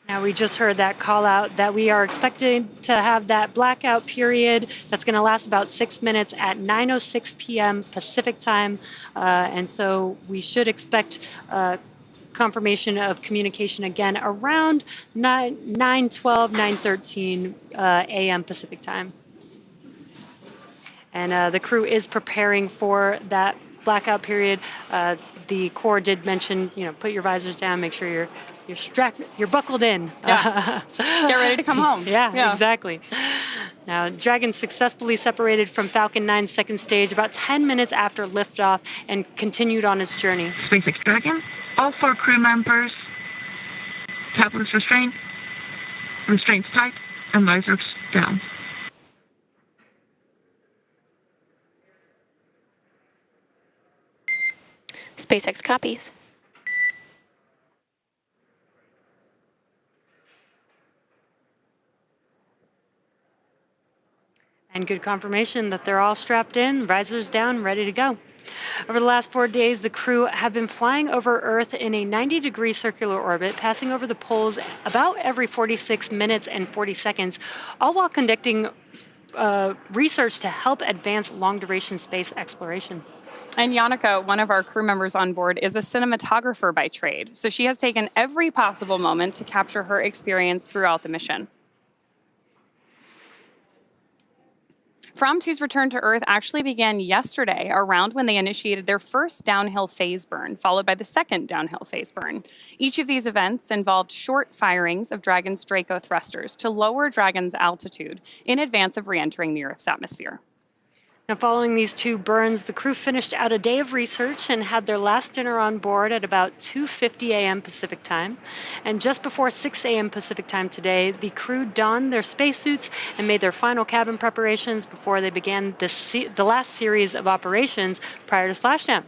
Now, we just heard that call out that we are expecting to have that blackout period that's going to last about 6 minutes at 9:06 p.m. Pacific time. And so we should expect confirmation of communication again around 9:12, 9:13 a.m. Pacific time. And the crew is preparing for that blackout period. The Corps did mention, put your visors down, make sure you're strapped, you're buckled in. Yeah. Get ready to come home. Yeah, exactly. Now, Dragon successfully separated from Falcon 9's second stage about 10 minutes after liftoff and continued on its journey. SpaceX Dragon, all 4 crew members, tablets restrained, restraints tight, and visors down. SpaceX copies. And good confirmation that they're all strapped in, visors down, ready to go. Over the last 4 days, the crew have been flying over Earth in a 90-degree circular orbit, passing over the poles about every 46 minutes and 40 seconds, all while conducting research to help advance long-duration space exploration. And Jannicke, one of our crew members on board, is a cinematographer by trade. So she has taken every possible moment to capture her experience throughout the mission. Fram2's return to Earth actually began yesterday, around when they initiated their first downhill phase burn, followed by the second downhill phase burn. Each of these events involved short firings of Dragon's Draco thrusters to lower Dragon's altitude in advance of re-entering the Earth's atmosphere. Now, following these 2 burns, the crew finished out a day of research and had their last dinner on board at about 2:50 a.m. Pacific time. And just before 6 a.m. Pacific time today, the crew donned their spacesuits and made their final cabin preparations before they began the last series of operations prior to splashdown.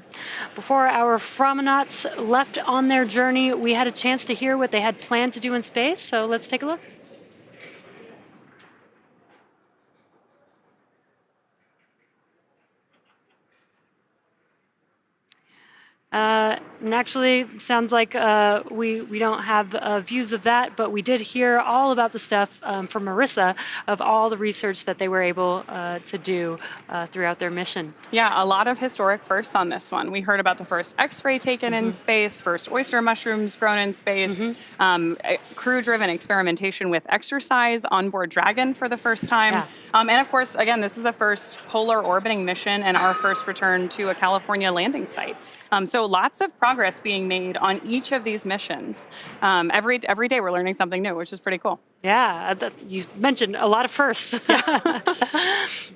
Before our Fram2 left on their journey, we had a chance to hear what they had planned to do in space, so let's take a look. And actually, sounds like we don't have views of that, but we did hear all about the stuff from Marissa of all the research that they were able to do throughout their mission. Yeah, a lot of historic firsts on this one. We heard about the first X-ray taken in space, first oyster mushrooms grown in space, crew-driven experimentation with exercise on board Dragon for the first time. Yeah. And of course, again, this is the first polar orbiting mission and our first return to a California landing site. So lots of progress being made on each of these missions. Every day we're learning something new, which is pretty cool. Yeah, you mentioned a lot of firsts.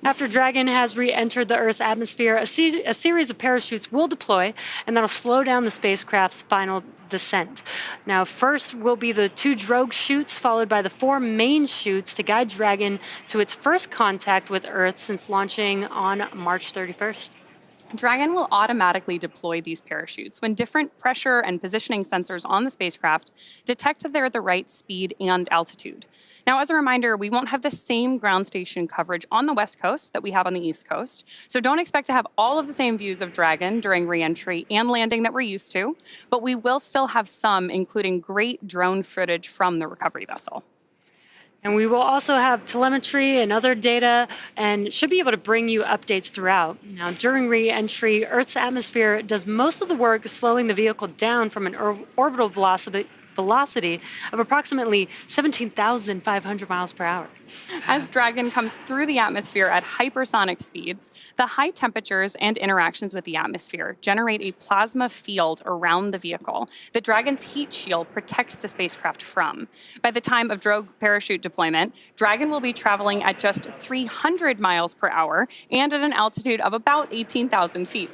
After Dragon has re-entered the Earth's atmosphere, a series of parachutes will deploy, and that'll slow down the spacecraft's final descent. Now, first will be the 2 drogue chutes, followed by the 4 main chutes to guide Dragon to its first contact with Earth since launching on March 31st. Dragon will automatically deploy these parachutes when different pressure and positioning sensors on the spacecraft detect that they're at the right speed and altitude. Now, as a reminder, we won't have the same ground station coverage on the West Coast that we have on the East Coast, so don't expect to have all of the same views of Dragon during re-entry and landing that we're used to, but we will still have some, including great drone footage from the recovery vessel. And we will also have telemetry and other data and should be able to bring you updates throughout. Now, during re-entry, Earth's atmosphere does most of the work slowing the vehicle down from an orbital velocity of approximately 17,500 miles per hour. As Dragon comes through the atmosphere at hypersonic speeds, the high temperatures and interactions with the atmosphere generate a plasma field around the vehicle that Dragon's heat shield protects the spacecraft from. By the time of drogue parachute deployment, Dragon will be traveling at just 300 miles per hour and at an altitude of about 18,000 feet.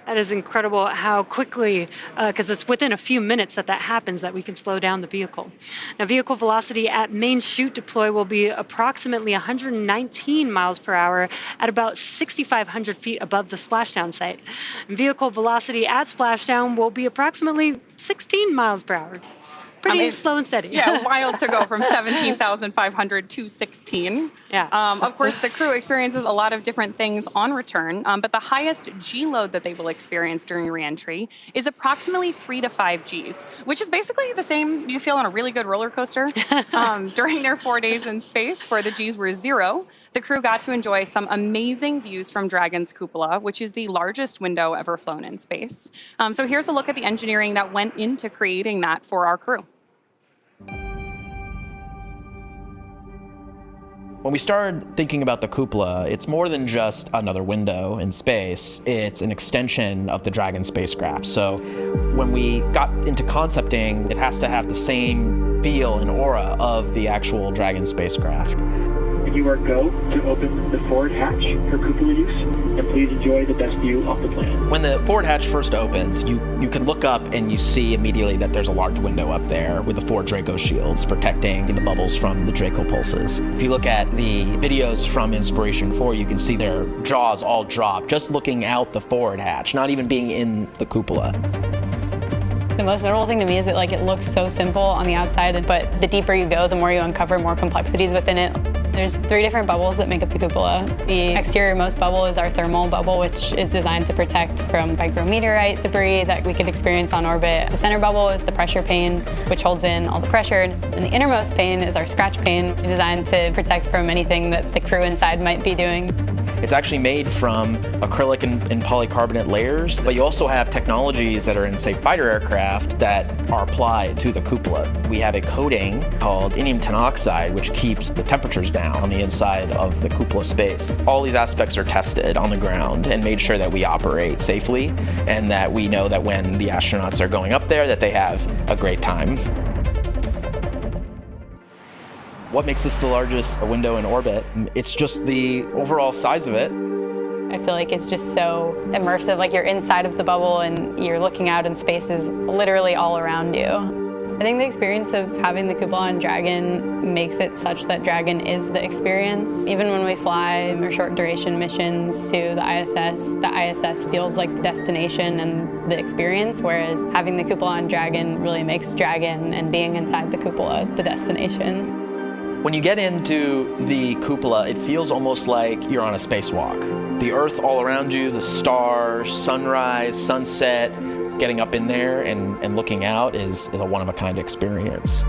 That is incredible how quickly, because it's within a few minutes that happens, that we can slow down the vehicle. Now, vehicle velocity at main chute deploy will be approximately 119 miles per hour at about 6,500 feet above the splashdown site. And vehicle velocity at splashdown will be approximately 16 miles per hour. Pretty slow and steady. Yeah, wild to go from 17,500 to 16. Yeah. Of course, the crew experiences a lot of different things on return, but the highest G load that they will experience during reentry is approximately 3 to 5 Gs, which is basically the same you feel on a really good roller coaster. During their 4 days in space, where the Gs were 0, the crew got to enjoy some amazing views from Dragon's cupola, which is the largest window ever flown in space. So here's a look at the engineering that went into creating that for our crew. When we started thinking about the cupola, it's more than just another window in space. It's an extension of the Dragon spacecraft. So when we got into concepting, it has to have the same feel and aura of the actual Dragon spacecraft. You are go to open the forward hatch for cupola use, and please enjoy the best view off the planet. When the forward hatch first opens, you can look up and you see immediately that there's a large window up there with the 4 Draco shields protecting the bubbles from the Draco pulses. If you look at the videos from Inspiration 4, you can see their jaws all drop just looking out the forward hatch, not even being in the cupola. The most notable thing to me is that it looks so simple on the outside, but the deeper you go, the more you uncover more complexities within it. There's 3 different bubbles that make up the cupola. The exterior-most bubble is our thermal bubble, which is designed to protect from micrometeorite debris that we could experience on orbit. The center bubble is the pressure pane, which holds in all the pressure. And the innermost pane is our scratch pane, designed to protect from anything that the crew inside might be doing. It's actually made from acrylic and polycarbonate layers, but you also have technologies that are in, say, fighter aircraft that are applied to the cupola. We have a coating called indium tenoxide, which keeps the temperatures down on the inside of the cupola space. All these aspects are tested on the ground and made sure that we operate safely and that we know that when the astronauts are going up there that they have a great time. What makes this the largest window in orbit? It's just the overall size of it. I feel like it's just so immersive, like you're inside of the bubble and you're looking out and space is literally all around you. I think the experience of having the cupola on Dragon makes it such that Dragon is the experience. Even when we fly our short duration missions to the ISS feels like the destination and the experience, whereas having the cupola on Dragon really makes Dragon and being inside the cupola the destination. When you get into the cupola, it feels almost like you're on a spacewalk. The Earth all around you, the stars, sunrise, sunset, getting up in there and looking out is a one-of-a-kind experience.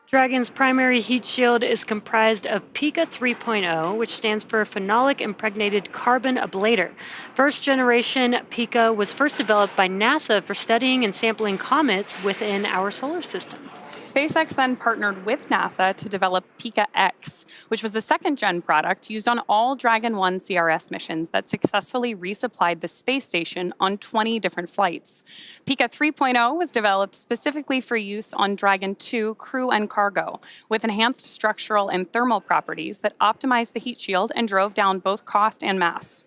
Dragon's primary heat shield is comprised of Pika 3.0, which stands for Phenolic Impregnated Carbon Ablator. First generation Pika was first developed by NASA for studying and sampling comets within our solar system. SpaceX then partnered with NASA to develop Pika X, which was the second-gen product used on all Dragon 1 CRS missions that successfully resupplied the space station on 20 different flights. Pika 3.0 was developed specifically for use on Dragon 2 crew and cargo, with enhanced structural and thermal properties that optimized the heat shield and drove down both cost and mass.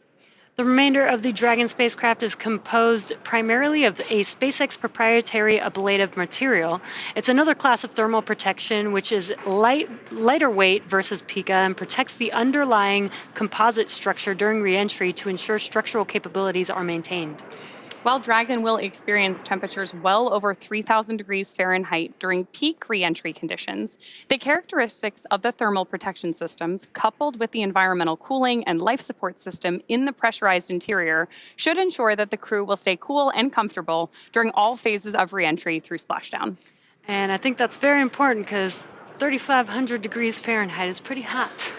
The remainder of the Dragon spacecraft is composed primarily of a SpaceX proprietary ablative material. It's another class of thermal protection which is lighter weight versus Pika and protects the underlying composite structure during reentry to ensure structural capabilities are maintained. While Dragon will experience temperatures well over 3,000 degrees Fahrenheit during peak reentry conditions, the characteristics of the thermal protection systems, coupled with the environmental cooling and life support system in the pressurized interior, should ensure that the crew will stay cool and comfortable during all phases of reentry through splashdown. And I think that's very important because 3,500 degrees Fahrenheit is pretty hot.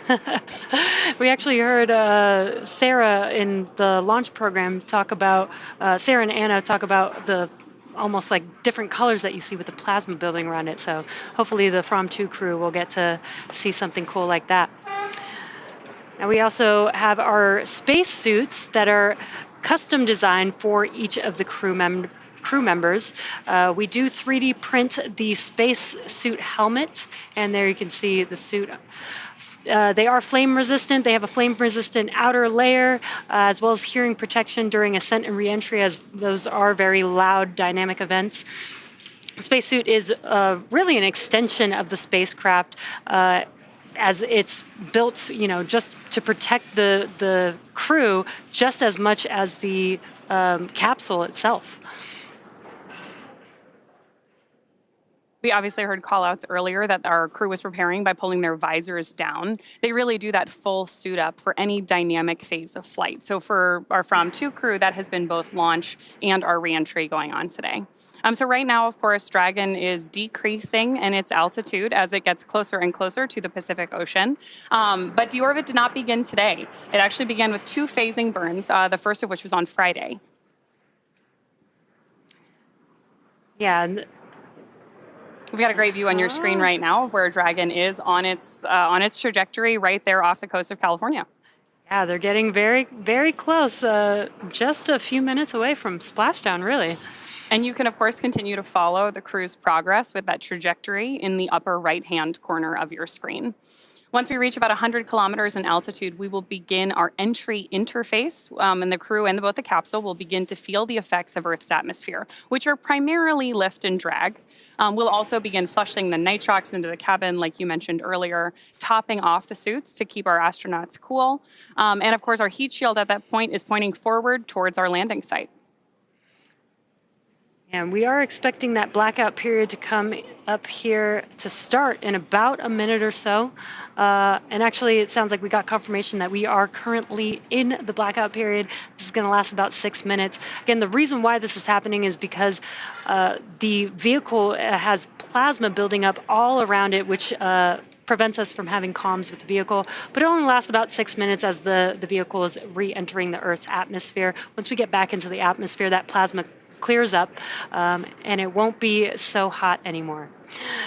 We actually heard Sarah in the launch program talk about, Sarah and Anna talk about the almost like different colors that you see with the plasma building around it. So hopefully the Fram2 crew will get to see something cool like that. And we also have our space suits that are custom designed for each of the crew members. We do 3D print the space suit helmet, and there you can see the suit. They are flame resistant. They have a flame resistant outer layer, as well as hearing protection during ascent and reentry, as those are very loud dynamic events. The spacesuit is really an extension of the spacecraft, as it's built, just to protect the crew just as much as the capsule itself. We obviously heard call-outs earlier that our crew was preparing by pulling their visors down. They really do that full suit up for any dynamic phase of flight. So for our Fram2 crew, that has been both launch and our reentry going on today. So right now, of course, Dragon is decreasing in its altitude as it gets closer and closer to the Pacific Ocean. But Deorbit did not begin today. It actually began with 2 phasing burns, the first of which was on Friday. Yeah. We've got a great view on your screen right now of where Dragon is on its trajectory right there off the coast of California. Yeah, they're getting very, very close, just a few minutes away from splashdown, really. And you can, of course, continue to follow the crew's progress with that trajectory in the upper right-hand corner of your screen. Once we reach about 100 kilometers in altitude, we will begin our entry interface, and the crew and both the capsule will begin to feel the effects of Earth's atmosphere, which are primarily lift and drag. We'll also begin flushing the nitrox into the cabin, like you mentioned earlier, topping off the suits to keep our astronauts cool. And of course, our heat shield at that point is pointing forward towards our landing site. And we are expecting that blackout period to come up here to start in about a minute or so. And actually, it sounds like we got confirmation that we are currently in the blackout period. This is going to last about 6 minutes. Again, the reason why this is happening is because the vehicle has plasma building up all around it, which prevents us from having comms with the vehicle, but it only lasts about 6 minutes as the vehicle is re-entering the Earth's atmosphere. Once we get back into the atmosphere, that plasma clears up, and it won't be so hot anymore.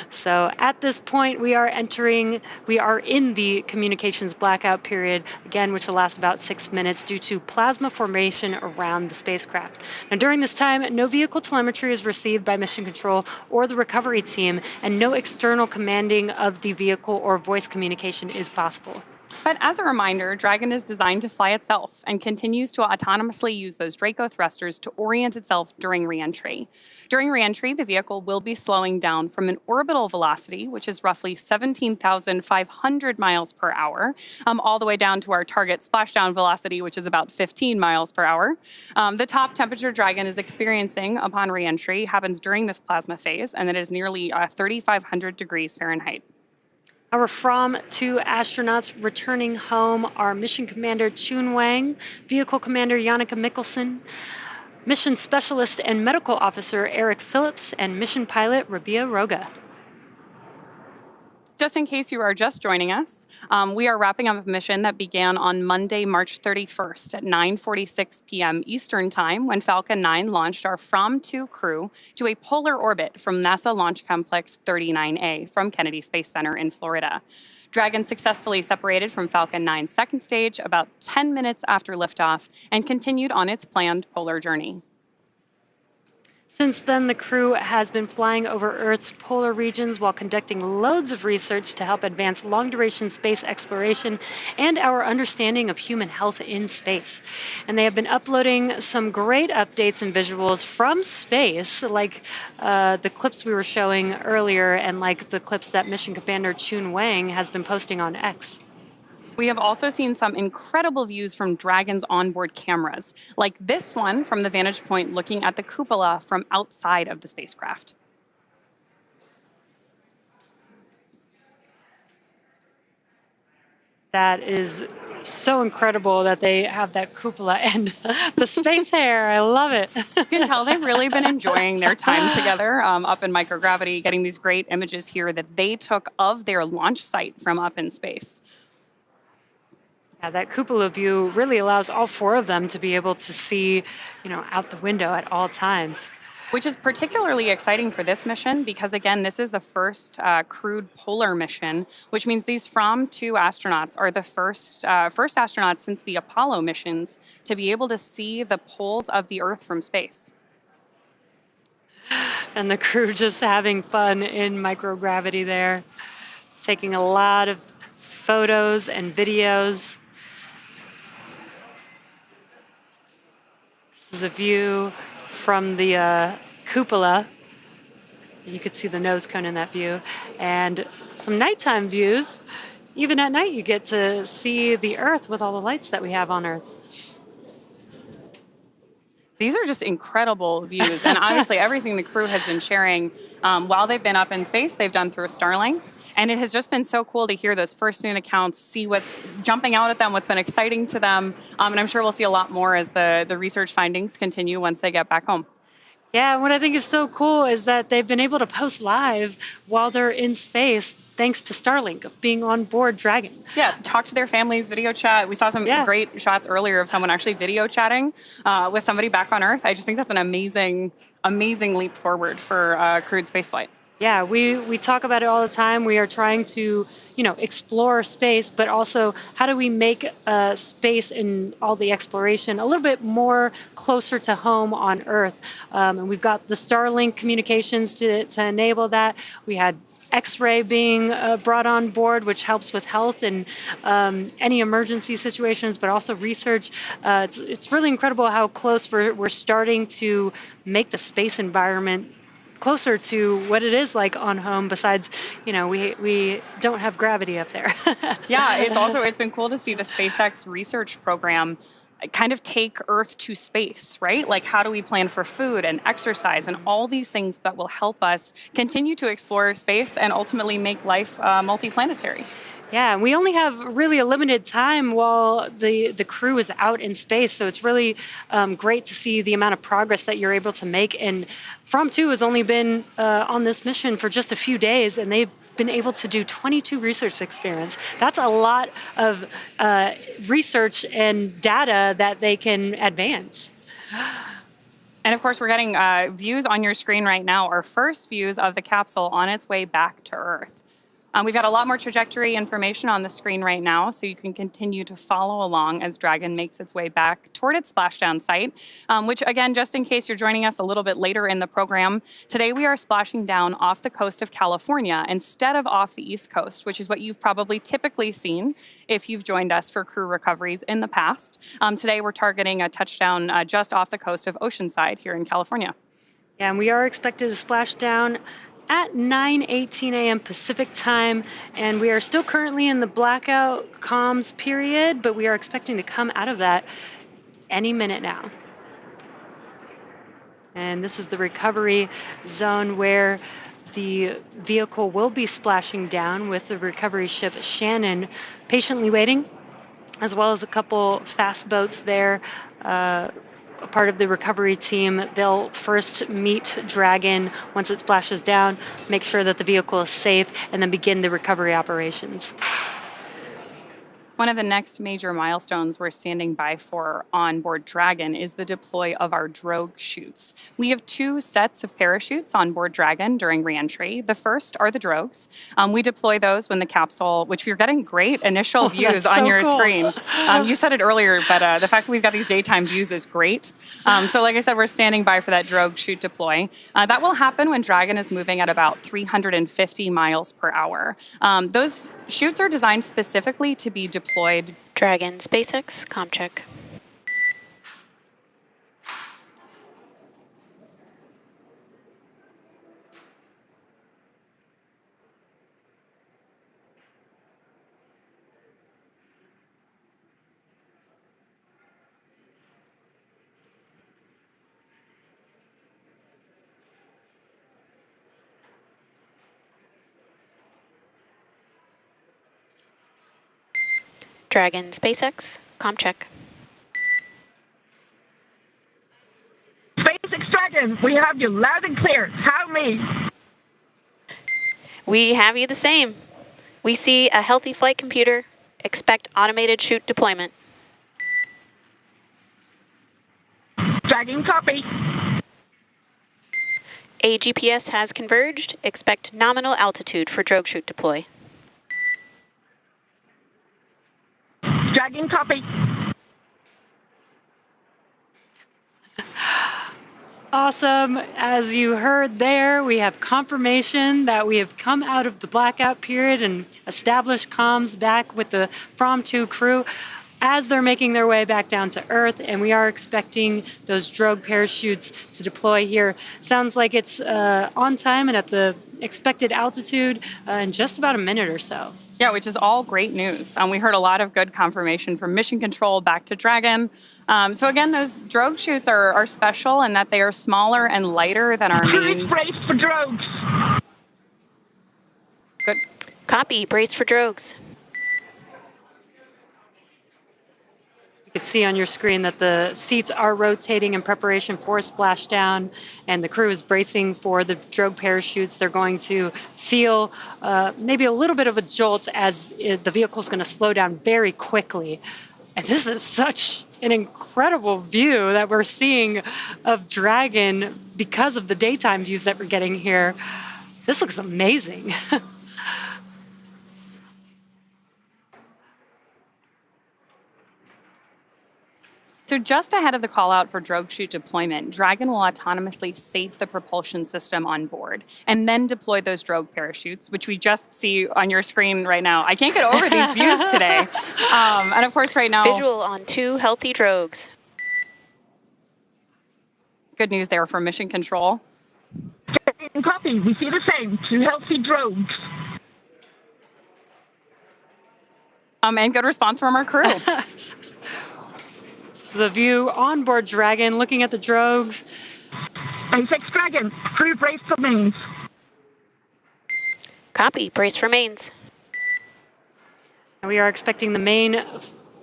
So at this point, we are in the communications blackout period, again, which will last about 6 minutes due to plasma formation around the spacecraft. Now, during this time, no vehicle telemetry is received by mission control or the recovery team, and no external commanding of the vehicle or voice communication is possible. But as a reminder, Dragon is designed to fly itself and continues to autonomously use those Draco thrusters to orient itself during reentry. During reentry, the vehicle will be slowing down from an orbital velocity, which is roughly 17,500 miles per hour, all the way down to our target splashdown velocity, which is about 15 miles per hour. The top temperature Dragon is experiencing upon reentry happens during this plasma phase, and it is nearly 3,500 degrees Fahrenheit. Our Fram2 astronauts returning home are Mission Commander Chun Wang, Vehicle Commander Jannicke Mikkelsen, Mission Specialist and Medical Officer Eric Phillips, and Mission Pilot Rabea Rogge. Just in case you are just joining us, we are wrapping up a mission that began on Monday, March 31st at 9:46 p.m. Eastern Time when Falcon 9 launched our Fram2 crew to a polar orbit from NASA Launch Complex 39A from Kennedy Space Center in Florida. Dragon successfully separated from Falcon 9's second stage about 10 minutes after liftoff and continued on its planned polar journey. Since then, the crew has been flying over Earth's polar regions while conducting loads of research to help advance long-duration space exploration and our understanding of human health in space. And they have been uploading some great updates and visuals from space, like the clips we were showing earlier and like the clips that Mission Commander Chun Wang has been posting on X. We have also seen some incredible views from Dragon's onboard cameras, like this one from the vantage point looking at the cupola from outside of the spacecraft. That is so incredible that they have that cupola and the space hair. I love it. You can tell they've really been enjoying their time together up in microgravity, getting these great images here that they took of their launch site from up in space. Yeah, that cupola view really allows all 4 of them to be able to see, out the window at all times. Which is particularly exciting for this mission because, again, this is the first crewed polar mission, which means these Fram2 astronauts are the first astronauts since the Apollo missions to be able to see the poles of the Earth from space. And the crew just having fun in microgravity there, taking a lot of photos and videos. This is a view from the cupola. You could see the nose cone in that view. And some nighttime views. Even at night, you get to see the Earth with all the lights that we have on Earth. These are just incredible views. And obviously, everything the crew has been sharing while they've been up in space, they've done through Starlink. And it has just been so cool to hear those first-hand accounts, see what's jumping out at them, what's been exciting to them. And I'm sure we'll see a lot more as the research findings continue once they get back home. Yeah, what I think is so cool is that they've been able to post live while they're in space thanks to Starlink being on board Dragon. Yeah, talk to their families, video chat. We saw some great shots earlier of someone actually video chatting with somebody back on Earth. I just think that's an amazing, amazing leap forward for crewed spaceflight. Yeah, we talk about it all the time. We are trying to, explore space, but also how do we make space and all the exploration a little bit more closer to home on Earth? And we've got the Starlink communications to enable that. We had X-ray being brought on board, which helps with health and any emergency situations, but also research. It's really incredible how close we're starting to make the space environment closer to what it is like on home. Besides, we don't have gravity up there. Yeah, it's been cool to see the SpaceX research program kind of take Earth to space, right? Like, how do we plan for food and exercise and all these things that will help us continue to explore space and ultimately make life multiplanetary? Yeah, we only have really a limited time while the crew is out in space, so it's really great to see the amount of progress that you're able to make. And Fram2 has only been on this mission for just a few days, and they've been able to do 22 research experiments. That's a lot of research and data that they can advance. And of course, we're getting views on your screen right now, our first views of the capsule on its way back to Earth. We've got a lot more trajectory information on the screen right now, so you can continue to follow along as Dragon makes its way back toward its splashdown site, which, again, just in case you're joining us a little bit later in the program, today we are splashing down off the coast of California instead of off the East Coast, which is what you've probably typically seen if you've joined us for crew recoveries in the past. Today we're targeting a touchdown just off the coast of Oceanside here in California. Yeah, and we are expected to splash down at 9:18 a.m. Pacific time, and we are still currently in the blackout comms period, but we are expecting to come out of that any minute now. And this is the recovery zone where the vehicle will be splashing down with the recovery ship Shannon patiently waiting, as well as a couple fast boats there. Part of the recovery team, they'll first meet Dragon once it splashes down, make sure that the vehicle is safe, and then begin the recovery operations. One of the next major milestones we're standing by for on board Dragon is the deploy of our drogue chutes. We have 2 sets of parachutes on board Dragon during reentry. The first are the drogues. We deploy those when the capsule, which we're getting great initial views on your screen. You said it earlier, but the fact that we've got these daytime views is great. So like I said, we're standing by for that drogue chute deploy. That will happen when Dragon is moving at about 350 miles per hour. Those chutes are designed specifically to be deployed. Dragon, SpaceX, comm check. Dragon, SpaceX, comm check. SpaceX Dragon, we have you loud and clear. How me? We have you the same. We see a healthy flight computer. Expect automated chute deployment. Dragon, copy. A GPS has converged. Expect nominal altitude for drogue chute deploy. Dragon, copy. Awesome. As you heard there, we have confirmation that we have come out of the blackout period and established comms back with the Fram2 crew as they're making their way back down to Earth, and we are expecting those drogue parachutes to deploy here. Sounds like it's on time and at the expected altitude in just about a minute or so. Yeah, which is all great news. We heard a lot of good confirmation from Mission Control back to Dragon. So again, those drogue chutes are special in that they are smaller and lighter than our main. Brace for drogues. Good. Copy. Brace for drogues. You can see on your screen that the seats are rotating in preparation for splashdown, and the crew is bracing for the drogue parachutes. They're going to feel maybe a little bit of a jolt as the vehicle is going to slow down very quickly. And this is such an incredible view that we're seeing of Dragon because of the daytime views that we're getting here. This looks amazing. So just ahead of the call out for drogue chute deployment, Dragon will autonomously safe the propulsion system on board and then deploy those drogue parachutes, which we just see on your screen right now. I can't get over these views today. And of course right now... Visual on 2 healthy drogues. Good news there from Mission Control. Copy. We see the same. 2 healthy drogues. And good response from our crew. This is a view on board Dragon, looking at the drogues. SpaceX Dragon, crew brace for mains. Copy. Brace for mains. And we are expecting the main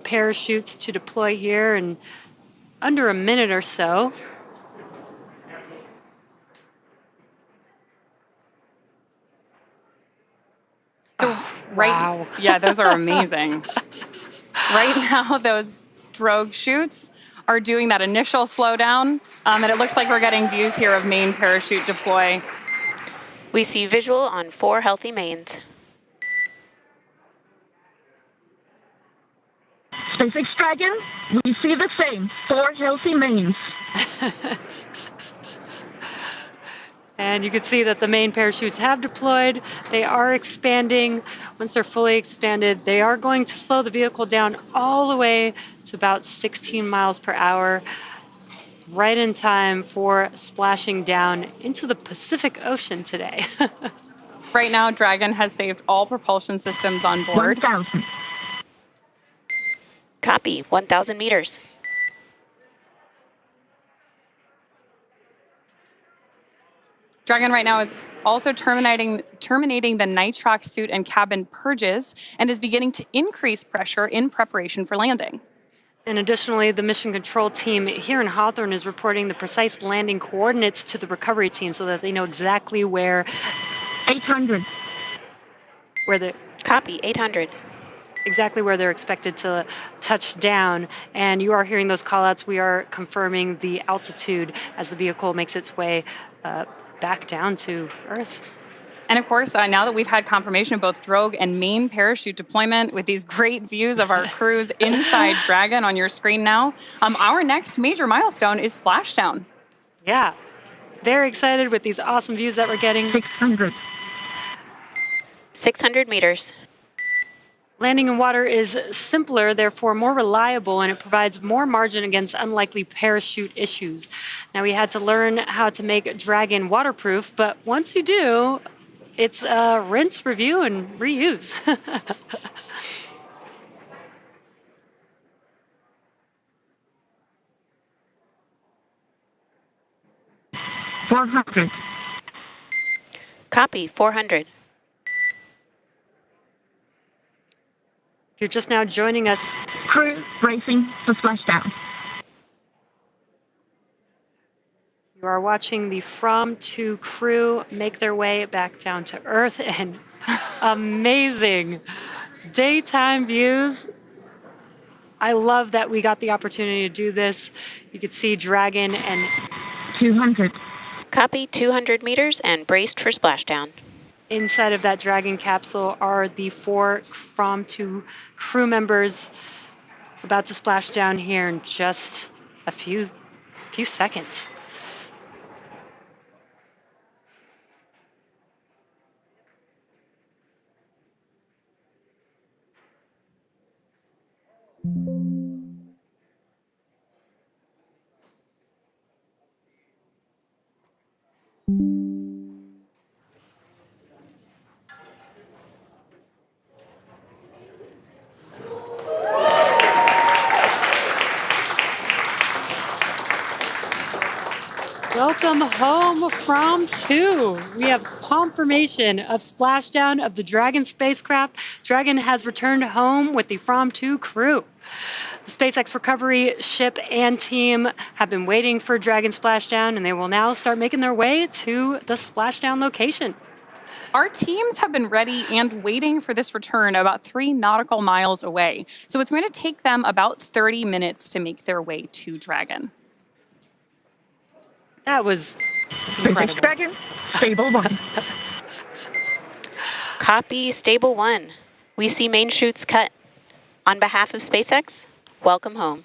parachutes to deploy here in under a minute or so. So wow. Yeah, those are amazing. Right now, those drogue chutes are doing that initial slowdown, and it looks like we're getting views here of main parachute deploy. We see visual on 4 healthy mains. SpaceX Dragon, we see the same. 4 healthy mains. And you can see that the main parachutes have deployed. They are expanding. Once they're fully expanded, they are going to slow the vehicle down all the way to about 16 miles per hour, right in time for splashing down into the Pacific Ocean today. Right now, Dragon has saved all propulsion systems on board. 1,000. Copy. 1,000 meters. Dragon right now is also terminating the nitrox suit and cabin purges and is beginning to increase pressure in preparation for landing. And additionally, the mission control team here in Hawthorne is reporting the precise landing coordinates to the recovery team so that they know exactly where... 800. Where the... Copy. 800. Exactly where they're expected to touch down. And you are hearing those call-outs. We are confirming the altitude as the vehicle makes its way back down to Earth. And of course, now that we've had confirmation of both drogue and main parachute deployment with these great views of our crews inside Dragon on your screen now, our next major milestone is splashdown. Yeah, very excited with these awesome views that we're getting. 600. 600 meters. Landing in water is simpler, therefore more reliable, and it provides more margin against unlikely parachute issues. Now, we had to learn how to make Dragon waterproof, but once you do, it's rinse, review, and reuse. 400. Copy. 400. You're just now joining us. Crew bracing for splashdown. You are watching the Fram2 crew make their way back down to Earth, and amazing daytime views. I love that we got the opportunity to do this. You could see Dragon and 200. Copy, 200 meters and braced for splashdown. Inside of that Dragon capsule are the 4 Fram2 crew members about to splash down here in just a few seconds. Welcome home, Fram2. We have confirmation of splashdown of the Dragon spacecraft. Dragon has returned home with the Fram2 crew. The SpaceX recovery ship and team have been waiting for Dragon splashdown, and they will now start making their way to the splashdown location. Our teams have been ready and waiting for this return about 3 nautical miles away. So it's going to take them about 30 minutes to make their way to Dragon. That was incredible. Dragon, stable 1. Copy, stable 1. We see main chutes cut. On behalf of SpaceX, welcome home.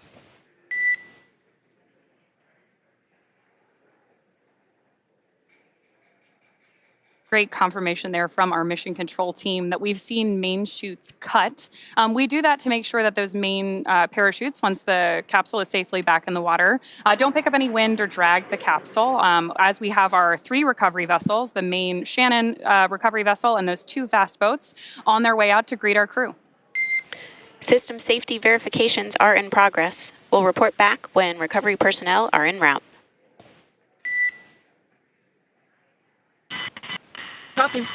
Great confirmation there from our mission control team that we've seen main chutes cut. We do that to make sure that those main parachutes, once the capsule is safely back in the water, don't pick up any wind or drag the capsule. As we have our 3 recovery vessels, the main Shannon recovery vessel and those 2 fast boats on their way out to greet our crew. System safety verifications are in progress. We'll report back when recovery personnel are en route. Copy.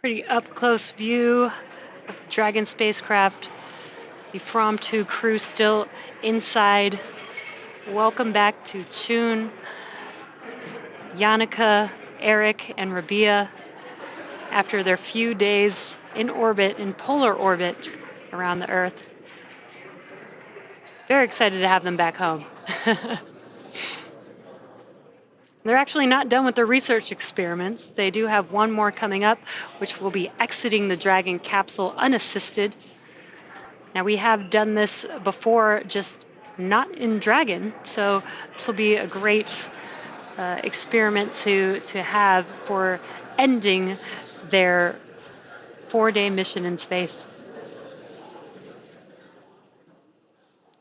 Pretty up-close view of the Dragon spacecraft. The Fram2 crew still inside. Welcome back to Chun, Jannicke, Eric, and Rabea after their few days in orbit, in polar orbit around the Earth. Very excited to have them back home. They're actually not done with their research experiments. They do have one more coming up, which will be exiting the Dragon capsule unassisted. Now, we have done this before, just not in Dragon, so this will be a great experiment to have for ending their 4-day mission in space.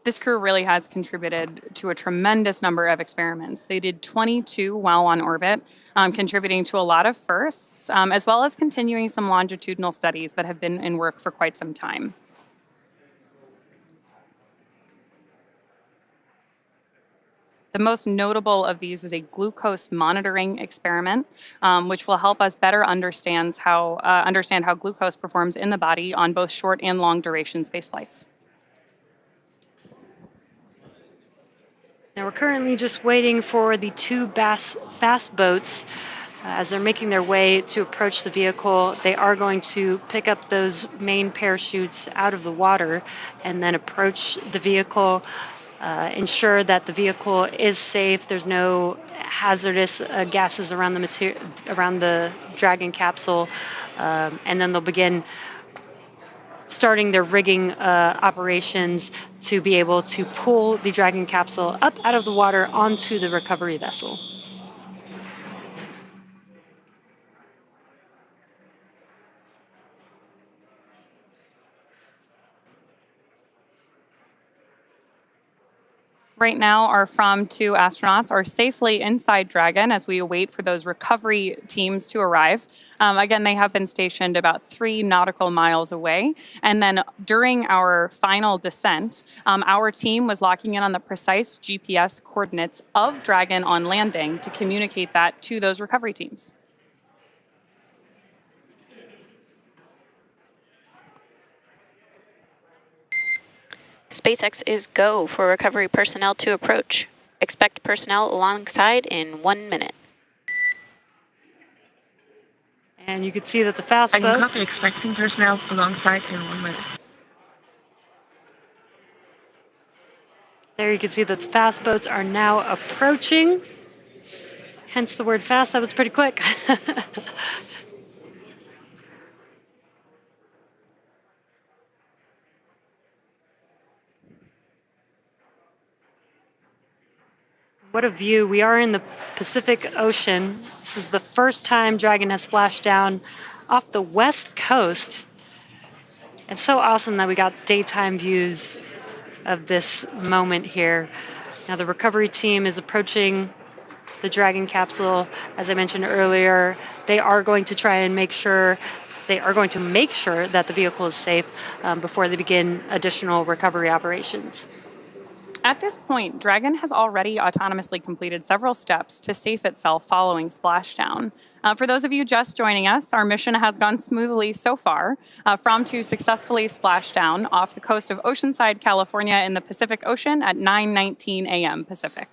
This crew really has contributed to a tremendous number of experiments. They did 22 while on orbit, contributing to a lot of firsts, as well as continuing some longitudinal studies that have been in work for quite some time. The most notable of these was a glucose monitoring experiment, which will help us better understand how glucose performs in the body on both short and long duration space flights. Now we're currently just waiting for the 2 fast boats as they're making their way to approach the vehicle. They are going to pick up those main parachutes out of the water and then approach the vehicle, ensure that the vehicle is safe. There's no hazardous gases around the Dragon capsule, and then they'll begin starting their rigging operations to be able to pull the Dragon capsule up out of the water onto the recovery vessel. Right now, our Fram2 astronauts are safely inside Dragon as we await for those recovery teams to arrive. Again, they have been stationed about 3 nautical miles away. And then during our final descent, our team was locking in on the precise GPS coordinates of Dragon on landing to communicate that to those recovery teams. SpaceX is go for recovery personnel to approach. Expect personnel alongside in 1 minute. And you can see that the fast I can boats. copy expecting personnel alongside in 1 minute. There you can see that the fast boats are now approaching. Hence the word fast. That was pretty quick. What a view. We are in the Pacific Ocean. This is the first time Dragon has splashed down off the west coast. It's so awesome that we got daytime views of this moment here. Now the recovery team is approaching the Dragon capsule. As I mentioned earlier, they are going to try and make sure that the vehicle is safe before they begin additional recovery operations. At this point, Dragon has already autonomously completed several steps to safe itself following splashdown. For those of you just joining us, our mission has gone smoothly so far. Fram2 successfully splashed down off the coast of Oceanside, California in the Pacific Ocean at 9:19 a.m. Pacific.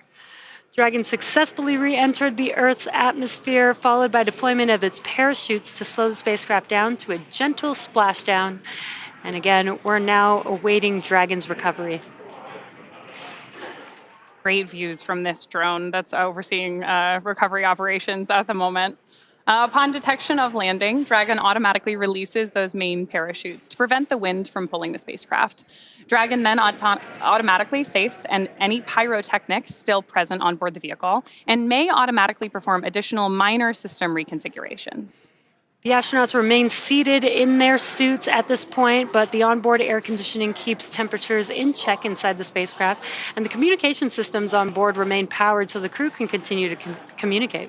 Dragon successfully re-entered the Earth's atmosphere, followed by deployment of its parachutes to slow the spacecraft down to a gentle splashdown. And again, we're now awaiting Dragon's recovery. Great views from this drone that's overseeing recovery operations at the moment. Upon detection of landing, Dragon automatically releases those main parachutes to prevent the wind from pulling the spacecraft. Dragon then automatically safes any pyrotechnics still present on board the vehicle and may automatically perform additional minor system reconfigurations. The astronauts remain seated in their suits at this point, but the onboard air conditioning keeps temperatures in check inside the spacecraft, and the communication systems on board remain powered so the crew can continue to communicate.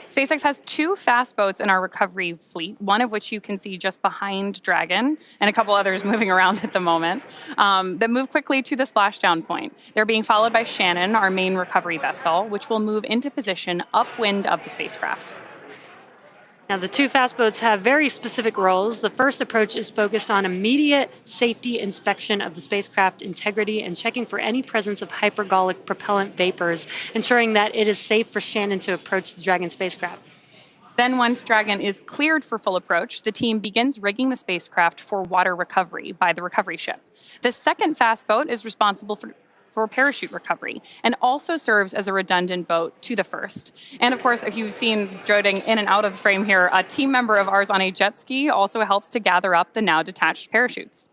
SpaceX has 2 fast boats in our recovery fleet, one of which you can see just behind Dragon, and a couple others moving around at the moment, that move quickly to the splashdown point. They're being followed by Shannon, our main recovery vessel, which will move into position upwind of the spacecraft. Now, the 2 fast boats have very specific roles. The first approach is focused on immediate safety inspection of the spacecraft integrity and checking for any presence of hypergolic propellant vapors, ensuring that it is safe for Shannon to approach the Dragon spacecraft. Then once Dragon is cleared for full approach, the team begins rigging the spacecraft for water recovery by the recovery ship. The second fast boat is responsible for parachute recovery and also serves as a redundant boat to the first. And of course, if you've seen droning in and out of the frame here, a team member of ours on a jet ski also helps to gather up the now detached parachutes.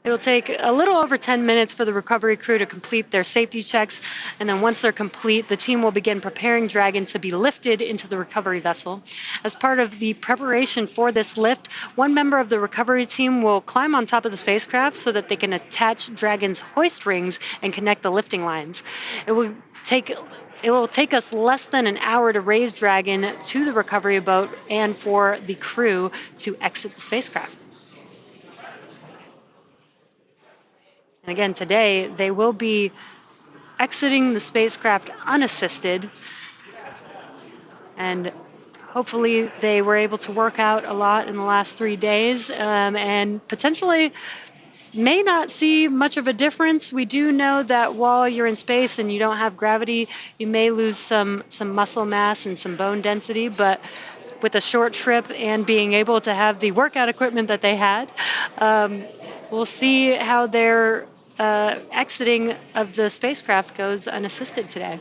It'll take a little over 10 minutes for the recovery crew to complete their safety checks, and then once they're complete, the team will begin preparing Dragon to be lifted into the recovery vessel. As part of the preparation for this lift, one member of the recovery team will climb on top of the spacecraft so that they can attach Dragon's hoist rings and connect the lifting lines. It will take us less than an hour to raise Dragon to the recovery boat and for the crew to exit the spacecraft. And again, today, they will be exiting the spacecraft unassisted. And hopefully they were able to work out a lot in the last 3 days and potentially may not see much of a difference. We do know that while you're in space and you don't have gravity, you may lose some muscle mass and some bone density, but with a short trip and being able to have the workout equipment that they had, we'll see how their exiting of the spacecraft goes unassisted today.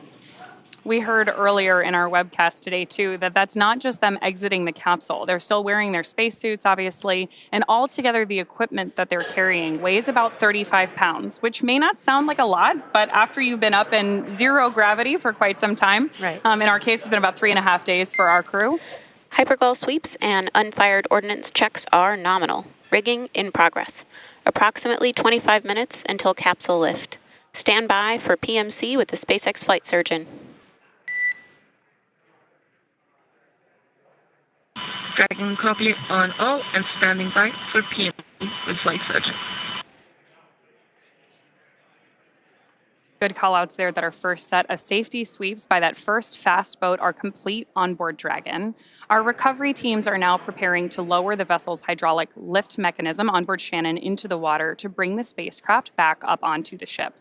We heard earlier in our webcast today, too, that that's not just them exiting the capsule. They're still wearing their spacesuits, obviously, and altogether the equipment that they're carrying weighs about 35 pounds, which may not sound like a lot, but after you've been up in zero gravity for quite some time, right. In our case, it's been about 3.5 days for our crew. Hypergol sweeps and unfired ordnance checks are nominal. Rigging in progress. Approximately 25 minutes until capsule lift. Stand by for PMC with the SpaceX flight surgeon. Dragon copy on all and standing by for PMC with flight surgeon. Good call-outs there that our first set of safety sweeps by that first fast boat are complete on board Dragon. Our recovery teams are now preparing to lower the vessel's hydraulic lift mechanism on board Shannon into the water to bring the spacecraft back up onto the ship.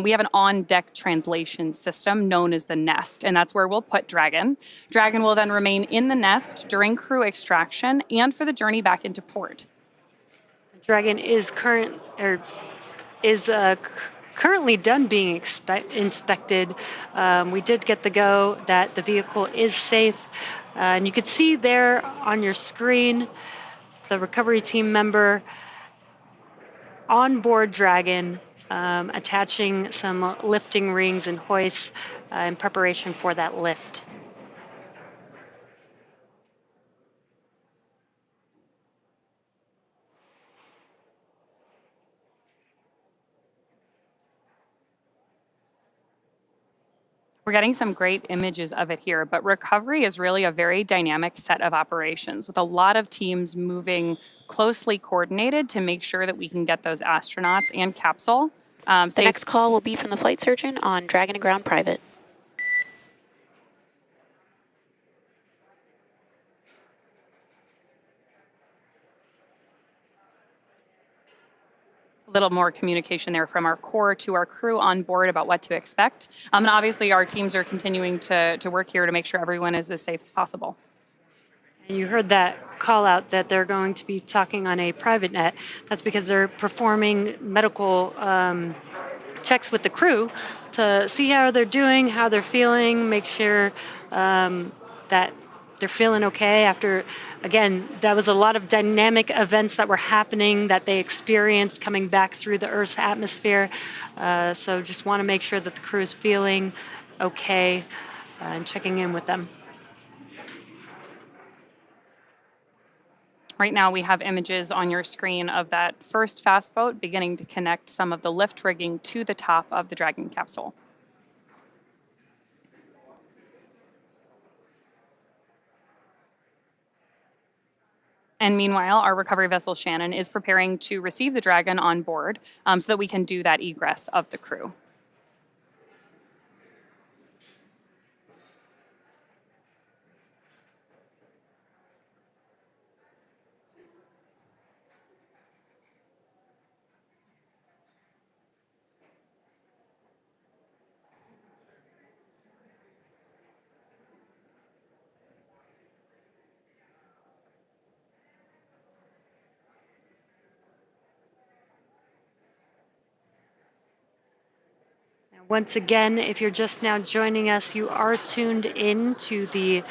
We have an on-deck translation system known as the nest, and that's where we'll put Dragon. Dragon will then remain in the nest during crew extraction and for the journey back into port. Dragon is currently done being inspected. We did get the go that the vehicle is safe. And you could see there on your screen the recovery team member on board Dragon, attaching some lifting rings and hoists in preparation for that lift. We're getting some great images of it here, but recovery is really a very dynamic set of operations with a lot of teams moving closely coordinated to make sure that we can get those astronauts and Capsule The next call will be from the flight surgeon on Dragon and Ground Private. A little more communication there from our core to our crew on board about what to expect. And obviously our teams are continuing to work here to make sure everyone is as safe as possible. And you heard that call out that they're going to be talking on a private net. That's because they're performing medical checks with the crew to see how they're doing, how they're feeling, make sure that they're feeling okay after, again, that was a lot of dynamic events that were happening that they experienced coming back through the Earth's atmosphere. So just want to make sure that the crew is feeling okay and checking in with them. Right now we have images on your screen of that first fast boat beginning to connect some of the lift rigging to the top of the Dragon capsule. And meanwhile, our recovery vessel Shannon is preparing to receive the Dragon on board so that we can do that egress of the crew. Once again, if you're just now joining us, you are tuned in to the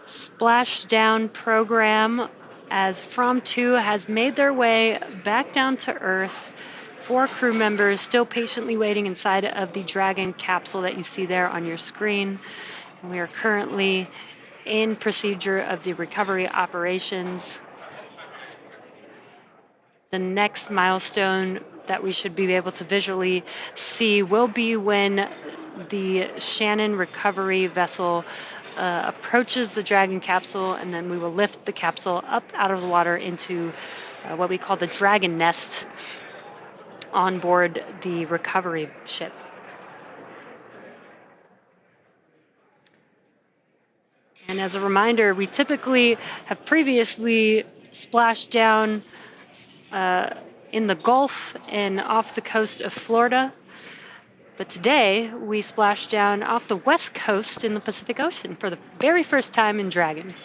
Splashdown program as Fram2 has made their way back down to Earth. 4 crew members still patiently waiting inside of the Dragon capsule that you see there on your screen. And we are currently in procedure of the recovery operations. The next milestone that we should be able to visually see will be when the Shannon recovery vessel approaches the Dragon capsule, and then we will lift the capsule up out of the water into what we call the Dragon nest on board the recovery ship. And as a reminder, we typically have previously splashed down in the Gulf and off the coast of Florida. But today, we splashed down off the west coast in the Pacific Ocean for the very first time in Dragon.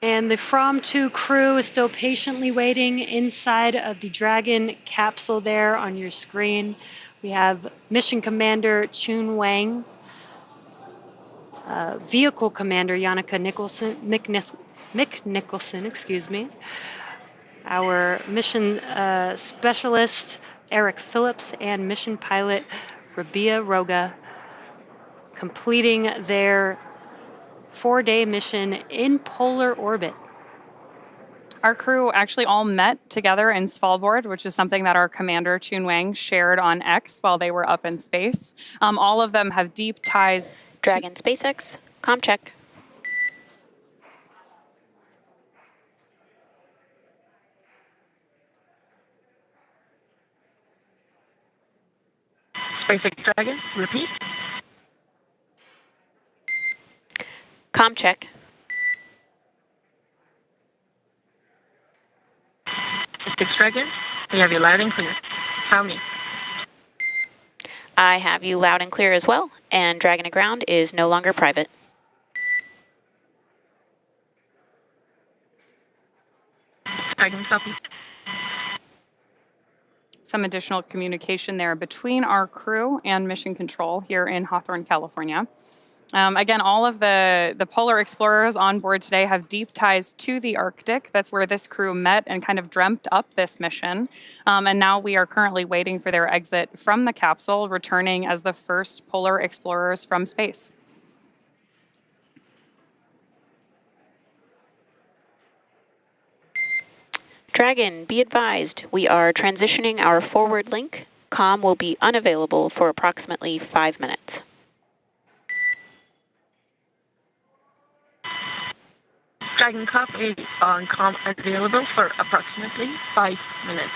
And the Fram2 crew is still patiently waiting inside of the Dragon capsule there on your screen. We have Mission Commander Chun Wang, Vehicle Commander Jannicke Mikkelsen, excuse me. Our mission specialist Eric Phillips and mission pilot Rabea Rogge, completing their 4-day mission in polar orbit. Our crew actually all met together in Svalbard, which is something that our commander, Chun Wang, shared on X while they were up in space. All of them have deep ties. Dragon SpaceX, comm check. SpaceX Dragon, repeat. Comm check. SpaceX Dragon, we have you loud and clear. Tell me. I have you loud and clear as well, and Dragon to ground is no longer private. Dragon copy. Some additional communication there between our crew and mission control here in Hawthorne, California. Again, all of the polar explorers on board today have deep ties to the Arctic. That's where this crew met and kind of dreamt up this mission. And now we are currently waiting for their exit from the capsule, returning as the first polar explorers from space. Dragon, be advised, we are transitioning our forward link. Comm will be unavailable for approximately 5 minutes. Dragon copy on comm available for approximately 5 minutes.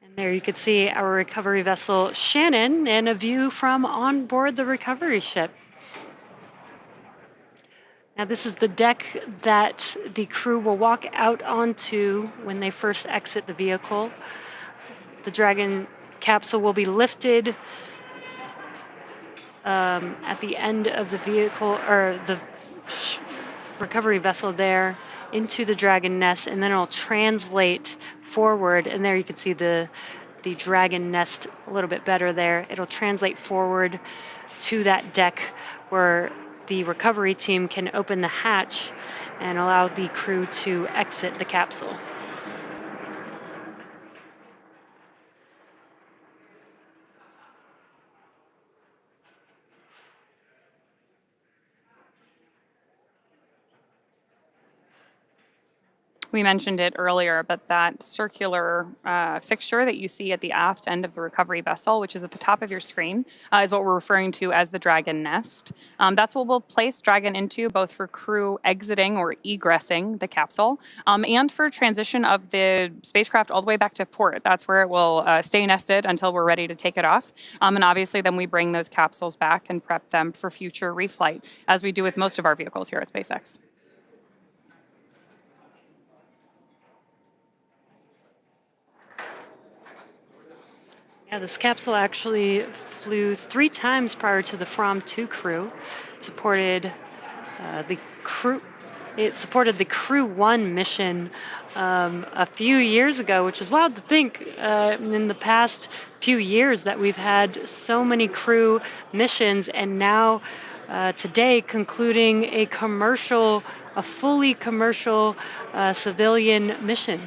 And there you could see our recovery vessel Shannon and a view from on board the recovery ship. Now this is the deck that the crew will walk out onto when they first exit the vehicle. The Dragon capsule will be lifted at the end of the vehicle, or the recovery vessel there, into the Dragon nest, and then it'll translate forward. And there you can see the Dragon nest a little bit better there. It'll translate forward to that deck where the recovery team can open the hatch and allow the crew to exit the capsule. We mentioned it earlier, but that circular fixture that you see at the aft end of the recovery vessel, which is at the top of your screen, is what we're referring to as the Dragon nest. That's what we'll place Dragon into, both for crew exiting or egressing the capsule, and for transition of the spacecraft all the way back to port. That's where it will stay nested until we're ready to take it off. And obviously then we bring those capsules back and prep them for future reflight, as we do with most of our vehicles here at SpaceX. Yeah, this capsule actually flew 3 times prior to the Fram2 crew. It supported the Crew 1 mission a few years ago, which is wild to think in the past few years that we've had so many crew missions, and now today concluding a fully commercial civilian mission.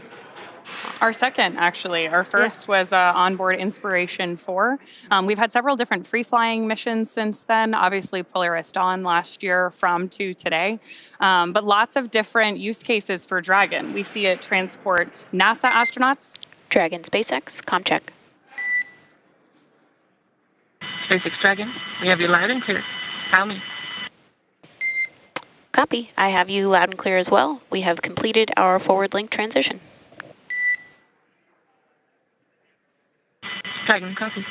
Our second, actually. Our first was onboard Inspiration 4. We've had several different free-flying missions since then. Obviously, Polaris Dawn last year, Fram2 today. But lots of different use cases for Dragon. We see it transport NASA astronauts. Dragon SpaceX, comm check. SpaceX Dragon, we have you loud and clear. Tell me. Copy. I have you loud and clear as well. We have completed our forward link transition. Dragon copy.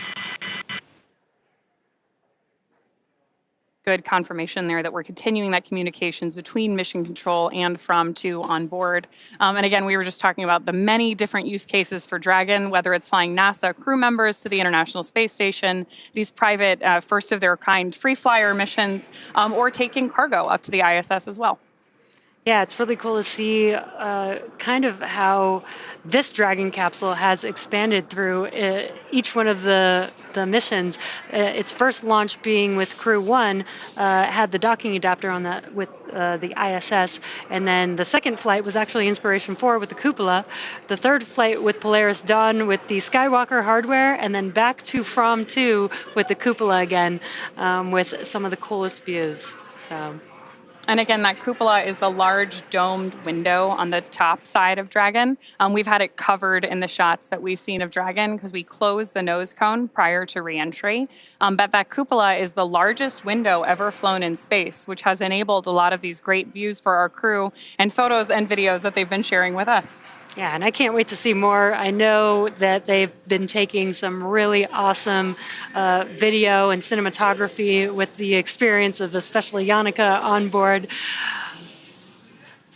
good confirmation there that we're continuing that communications between mission control and Fram2 on board. And again, we were just talking about the many different use cases for Dragon, whether it's flying NASA crew members to the International Space Station, these private first-of-their-kind free flyer missions, or taking cargo up to the ISS as well. Yeah, it's really cool to see kind of how this Dragon capsule has expanded through each one of the missions. Its first launch being with Crew 1 had the docking adapter on that with the ISS, and then the second flight was actually Inspiration 4 with the cupola, the third flight with Polaris Dawn with the Skywalker hardware, and then back to Fram2 with the cupola again with some of the coolest views. So. And again, that cupola is the large domed window on the top side of Dragon. We've had it covered in the shots that we've seen of Dragon because we closed the nose cone prior to reentry. But that cupola is the largest window ever flown in space, which has enabled a lot of these great views for our crew and photos and videos that they've been sharing with us. Yeah, and I can't wait to see more. I know that they've been taking some really awesome video and cinematography with the experience of especially Jannicke on board.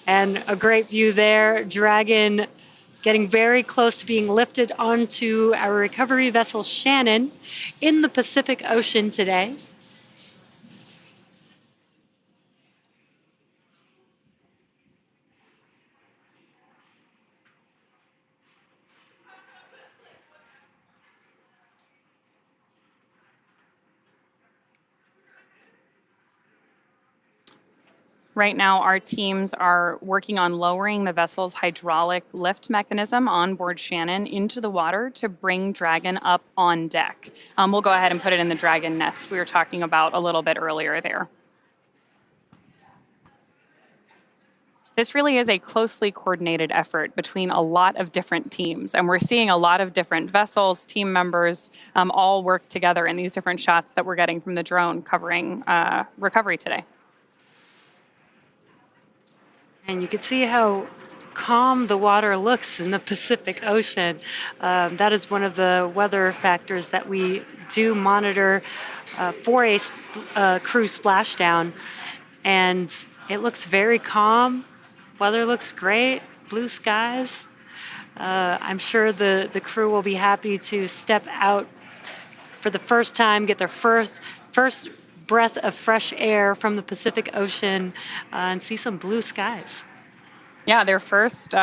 And a great view there. Dragon getting very close to being lifted onto our recovery vessel Shannon in the Pacific Ocean today. Right now, our teams are working on lowering the vessel's hydraulic lift mechanism on board Shannon into the water to bring Dragon up on deck. We'll go ahead and put it in the Dragon nest we were talking about a little bit earlier there. This really is a closely coordinated effort between a lot of different teams, and we're seeing a lot of different vessels, team members, all work together in these different shots that we're getting from the drone covering recovery today. And you can see how calm the water looks in the Pacific Ocean. That is one of the weather factors that we do monitor for a crew splashdown. And it looks very calm. Weather looks great. Blue skies. I'm sure the crew will be happy to step out for the first time, get their first breath of fresh air from the Pacific Ocean and see some blue skies. Yeah, their first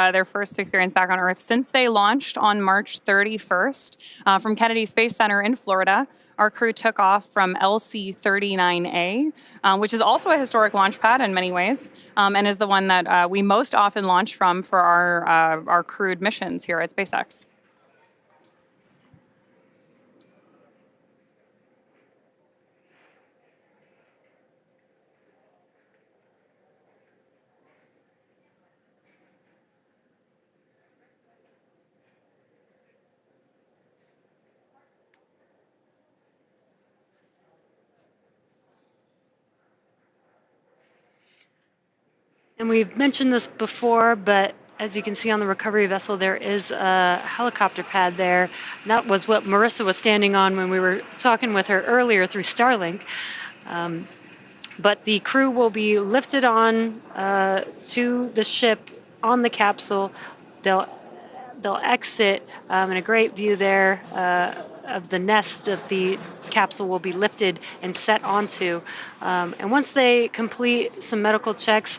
experience back on Earth since they launched on March 31st from Kennedy Space Center in Florida. Our crew took off from LC-39A, which is also a historic launch pad in many ways, and is the one that we most often launch from for our crewed missions here at SpaceX. And we've mentioned this before, but as you can see on the recovery vessel, there is a helicopter pad there. And that was what Marissa was standing on when we were talking with her earlier through Starlink. But the crew will be lifted on to the ship on the capsule. They'll exit in a great view there of the nest that the capsule will be lifted and set onto. And once they complete some medical checks,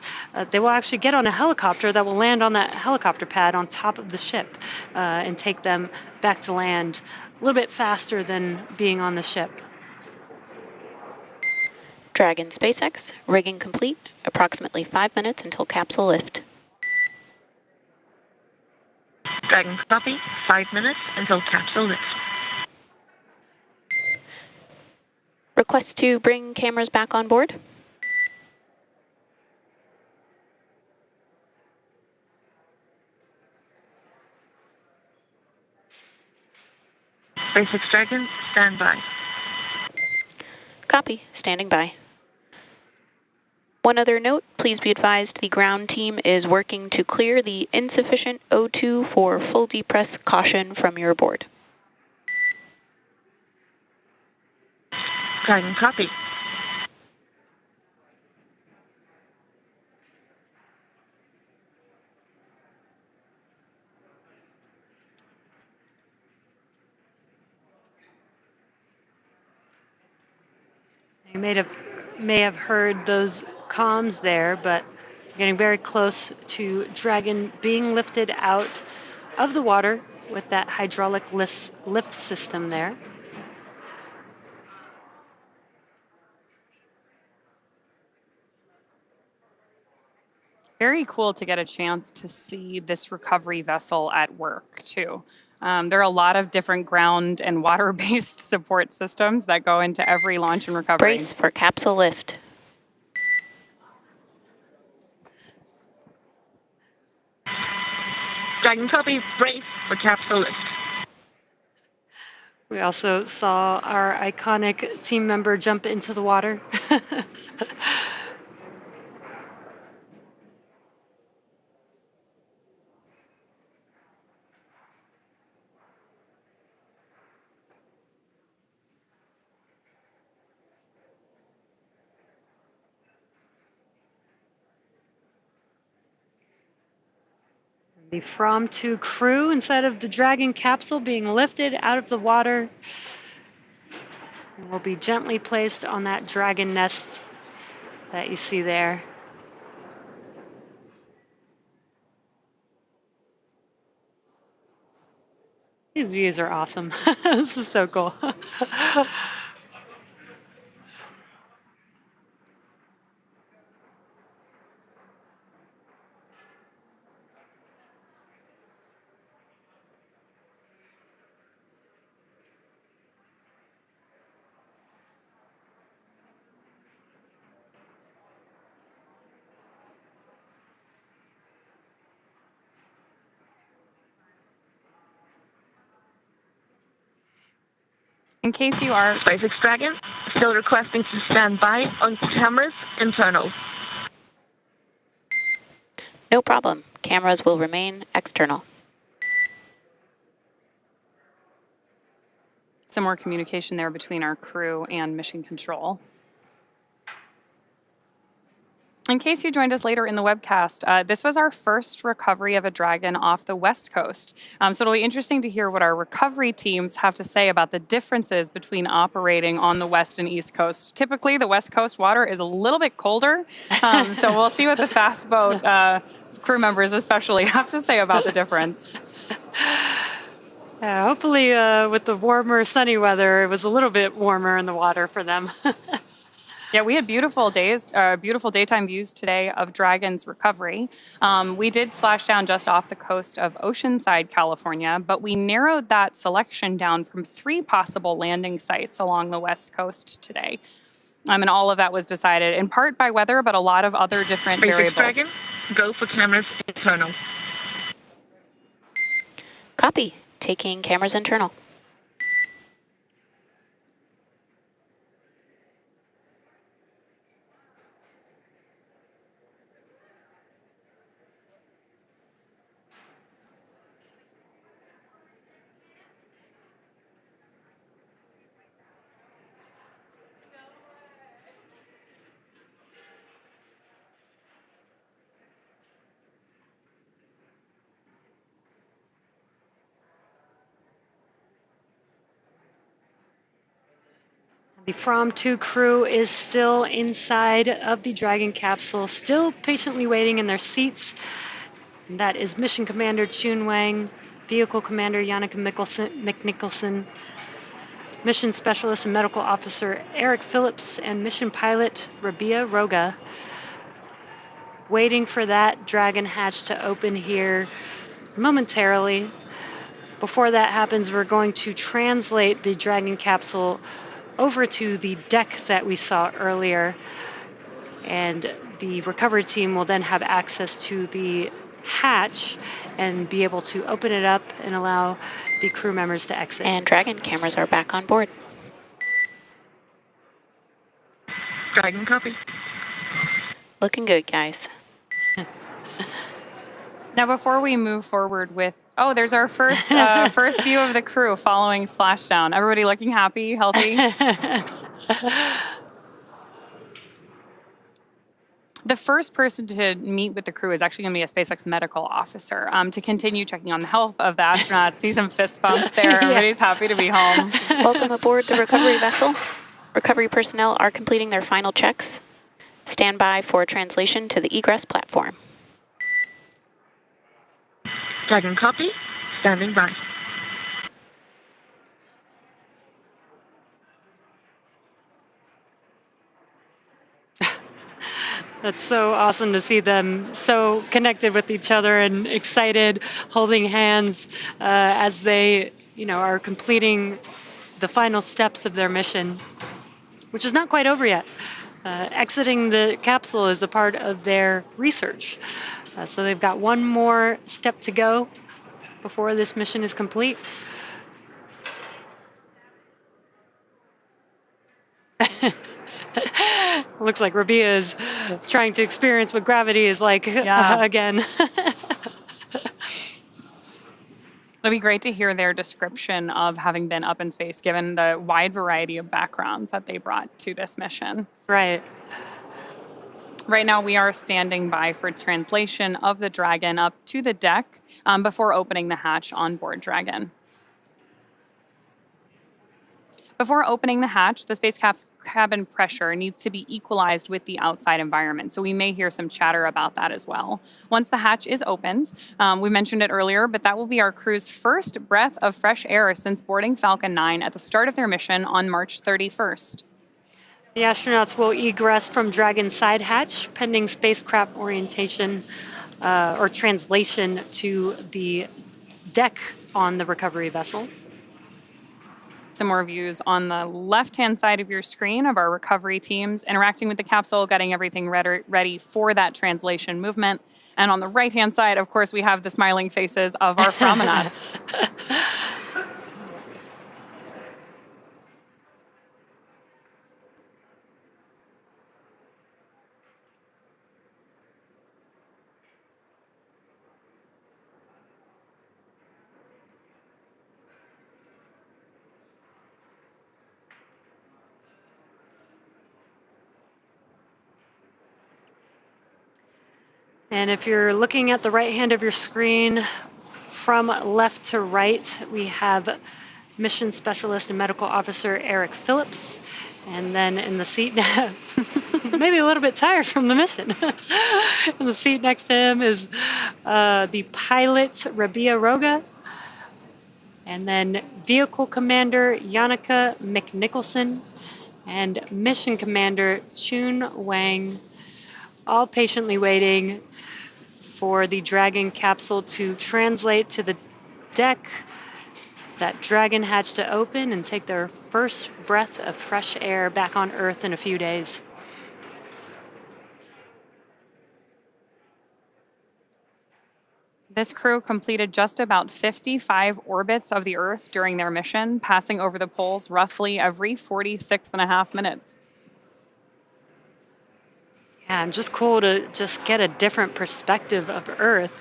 they will actually get on a helicopter that will land on that helicopter pad on top of the ship and take them back to land a little bit faster than being on the ship. Dragon SpaceX, rigging complete, approximately 5 minutes until capsule lift. Dragon copy, 5 minutes until capsule lift. Request to bring cameras back on board. SpaceX Dragon, stand by. Copy, standing by. One other note, please be advised the ground team is working to clear the insufficient O2 for full depress caution from your board. Dragon copy. may have heard those comms there, but getting very close to Dragon being lifted out of the water with that hydraulic lift system there. Very cool to get a chance to see this recovery vessel at work, too. There are a lot of different ground and water-based support systems that go into every launch and recovery. Brace for capsule lift. Dragon copy, brace for capsule lift. We also saw our iconic team member jump into the water. The Fram2 crew inside of the Dragon capsule being lifted out of the water and will be gently placed on that Dragon nest that you see there. These views are awesome. This is so cool. In case you are... SpaceX Dragon, still requesting to stand by on cameras internal. No problem. Cameras will remain external. Some more communication there between our crew and mission control. In case you joined us later in the webcast, this was our first recovery of a Dragon off the West Coast. So it'll be interesting to hear what our recovery teams have to say about the differences between operating on the West and East Coast. Typically, the West Coast water is a little bit colder, so we'll see what the fast boat crew members especially have to say about the difference. Yeah, hopefully with the warmer, sunny weather, it was a little bit warmer in the water for them. Yeah, we had beautiful days, beautiful daytime views today of Dragon's recovery. We did splash down just off the coast of Oceanside, California, but we narrowed that selection down from 3 possible landing sites along the West Coast today. And all of that was decided in part by weather, but a lot of other different variables. Dragon, go for cameras internal. Copy. Taking cameras internal. The Fram2 crew is still inside of the Dragon capsule, still patiently waiting in their seats. And that is Mission Commander Chun Wang, Vehicle Commander Jannicke Mikkelsen, Mission Specialist and Medical Officer Eric Phillips, and Mission Pilot Rabea Rogge. Waiting for that Dragon hatch to open here momentarily. Before that happens, we're going to translate the Dragon capsule over to the deck that we saw earlier, and the recovery team will then have access to the hatch and be able to open it up and allow the crew members to exit. And Dragon cameras are back on board. Dragon copy. Looking good, guys. Now, before we move forward with, there's our first first view of the crew following splashdown. Everybody looking happy, healthy? The first person to meet with the crew is actually going to be a SpaceX medical officer to continue checking on the health of the astronauts. See some fist bumps there. Everybody's happy to be home. Welcome aboard the recovery vessel. Recovery personnel are completing their final checks. Stand by for translation to the egress platform. Dragon copy. Standing by. That's so awesome to see them so connected with each other and excited, holding hands as they, are completing the final steps of their mission, which is not quite over yet. Exiting the capsule is a part of their research. So they've got one more step to go before this mission is complete. Looks like Rabea is trying to experience what gravity is like again. It'd be great to hear their description of having been up in space, given the wide variety of backgrounds that they brought to this mission. Right. Right now, we are standing by for translation of the Dragon up to the deck before opening the hatch on board Dragon. Before opening the hatch, the spacecraft's cabin pressure needs to be equalized with the outside environment, so we may hear some chatter about that as well. Once the hatch is opened, we mentioned it earlier, but that will be our crew's first breath of fresh air since boarding Falcon 9 at the start of their mission on March 31st. The astronauts will egress from Dragon's side hatch, pending spacecraft orientation or translation to the deck on the recovery vessel. Some more views on the left-hand side of your screen of our recovery teams interacting with the capsule, getting everything ready for that translation movement. And on the right-hand side, of course, we have the smiling faces of our Fram2s. And if you're looking at the right hand of your screen, from left to right, we have Mission Specialist and Medical Officer Eric Phillips. And then in the seat, maybe a little bit tired from the mission. In the seat next to him is the pilot, Rabea Rogge. And then Vehicle Commander Jannicke Mikkelsen and Mission Commander Chun Wang, all patiently waiting for the Dragon capsule to translate to the deck, that Dragon hatch to open and take their first breath of fresh air back on Earth in a few days. This crew completed just about 55 orbits of the Earth during their mission, passing over the poles roughly every 46.5 minutes. Yeah, and just cool to just get a different perspective of Earth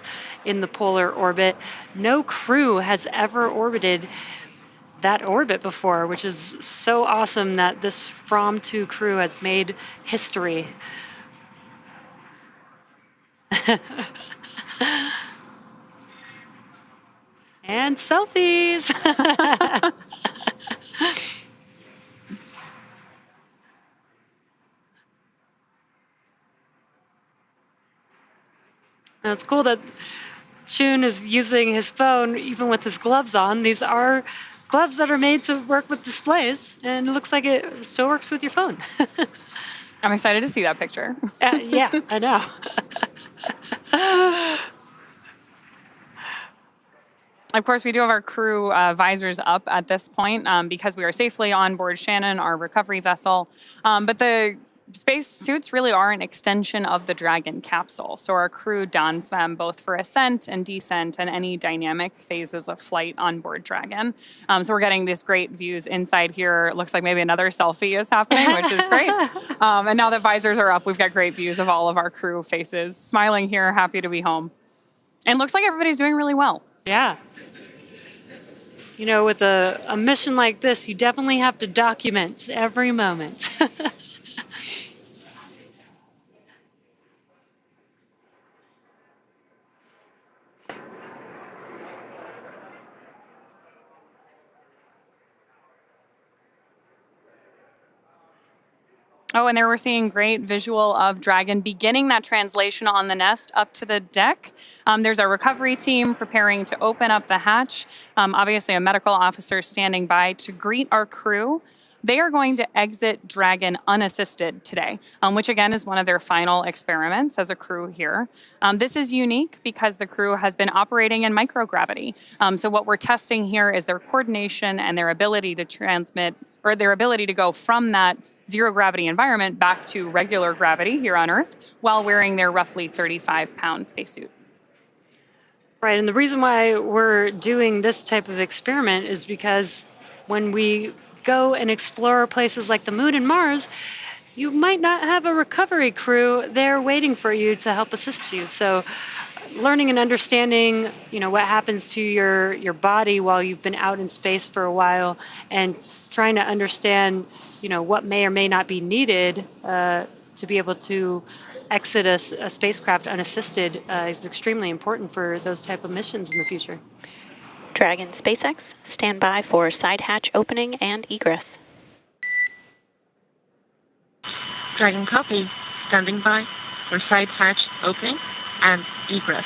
in the polar orbit. No crew has ever orbited that orbit before, which is so awesome that this Fram2 crew has made history. And selfies. And it's cool that Chun is using his phone even with his gloves on. These are gloves that are made to work with displays, and it looks like it still works with your phone. I'm excited to see that picture. Yeah, I know. Of course, we do have our crew visors up at this point because we are safely on board Shannon, our recovery vessel. But the space suits really are an extension of the Dragon capsule. So our crew dons them both for ascent and descent and any dynamic phases of flight on board Dragon. So we're getting these great views inside here. It looks like maybe another selfie is happening, which is great. And now that visors are up, we've got great views of all of our crew faces, smiling here, happy to be home. And looks like everybody's doing really well. Yeah. You know, with a mission like this, you definitely have to document every moment. Oh, and there we're seeing great visual of Dragon beginning that translation on the nest up to the deck. There's our recovery team preparing to open up the hatch. Obviously, a medical officer standing by to greet our crew. They are going to exit Dragon unassisted today, which again is one of their final experiments as a crew here. This is unique because the crew has been operating in microgravity. So what we're testing here is their coordination and their ability to transmit, or their ability to go from that zero gravity environment back to regular gravity here on Earth while wearing their roughly 35-pound spacesuit. Right, and the reason why we're doing this type of experiment is because when we go and explore places like the moon and Mars, you might not have a recovery crew there waiting for you to help assist you. So learning and understanding, what happens to your body while you've been out in space for a while, and trying to understand, what may or may not be needed to be able to exit a spacecraft unassisted is extremely important for those type of missions in the future. Dragon SpaceX, stand by for side hatch opening and egress. Dragon copy. Standing by for side hatch opening and egress.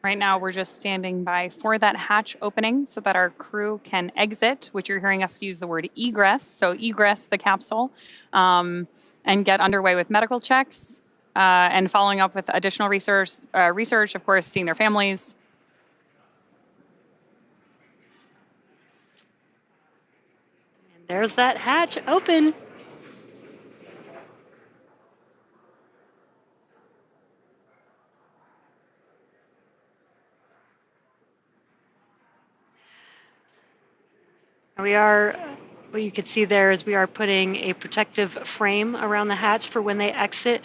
Right now, we're just standing by for that hatch opening so that our crew can exit, which you're hearing us use the word egress, so egress the capsule, and get underway with medical checks and following up with additional research, of course, seeing their families. And there's that hatch open. What you can see there is we are putting a protective frame around the hatch for when they exit.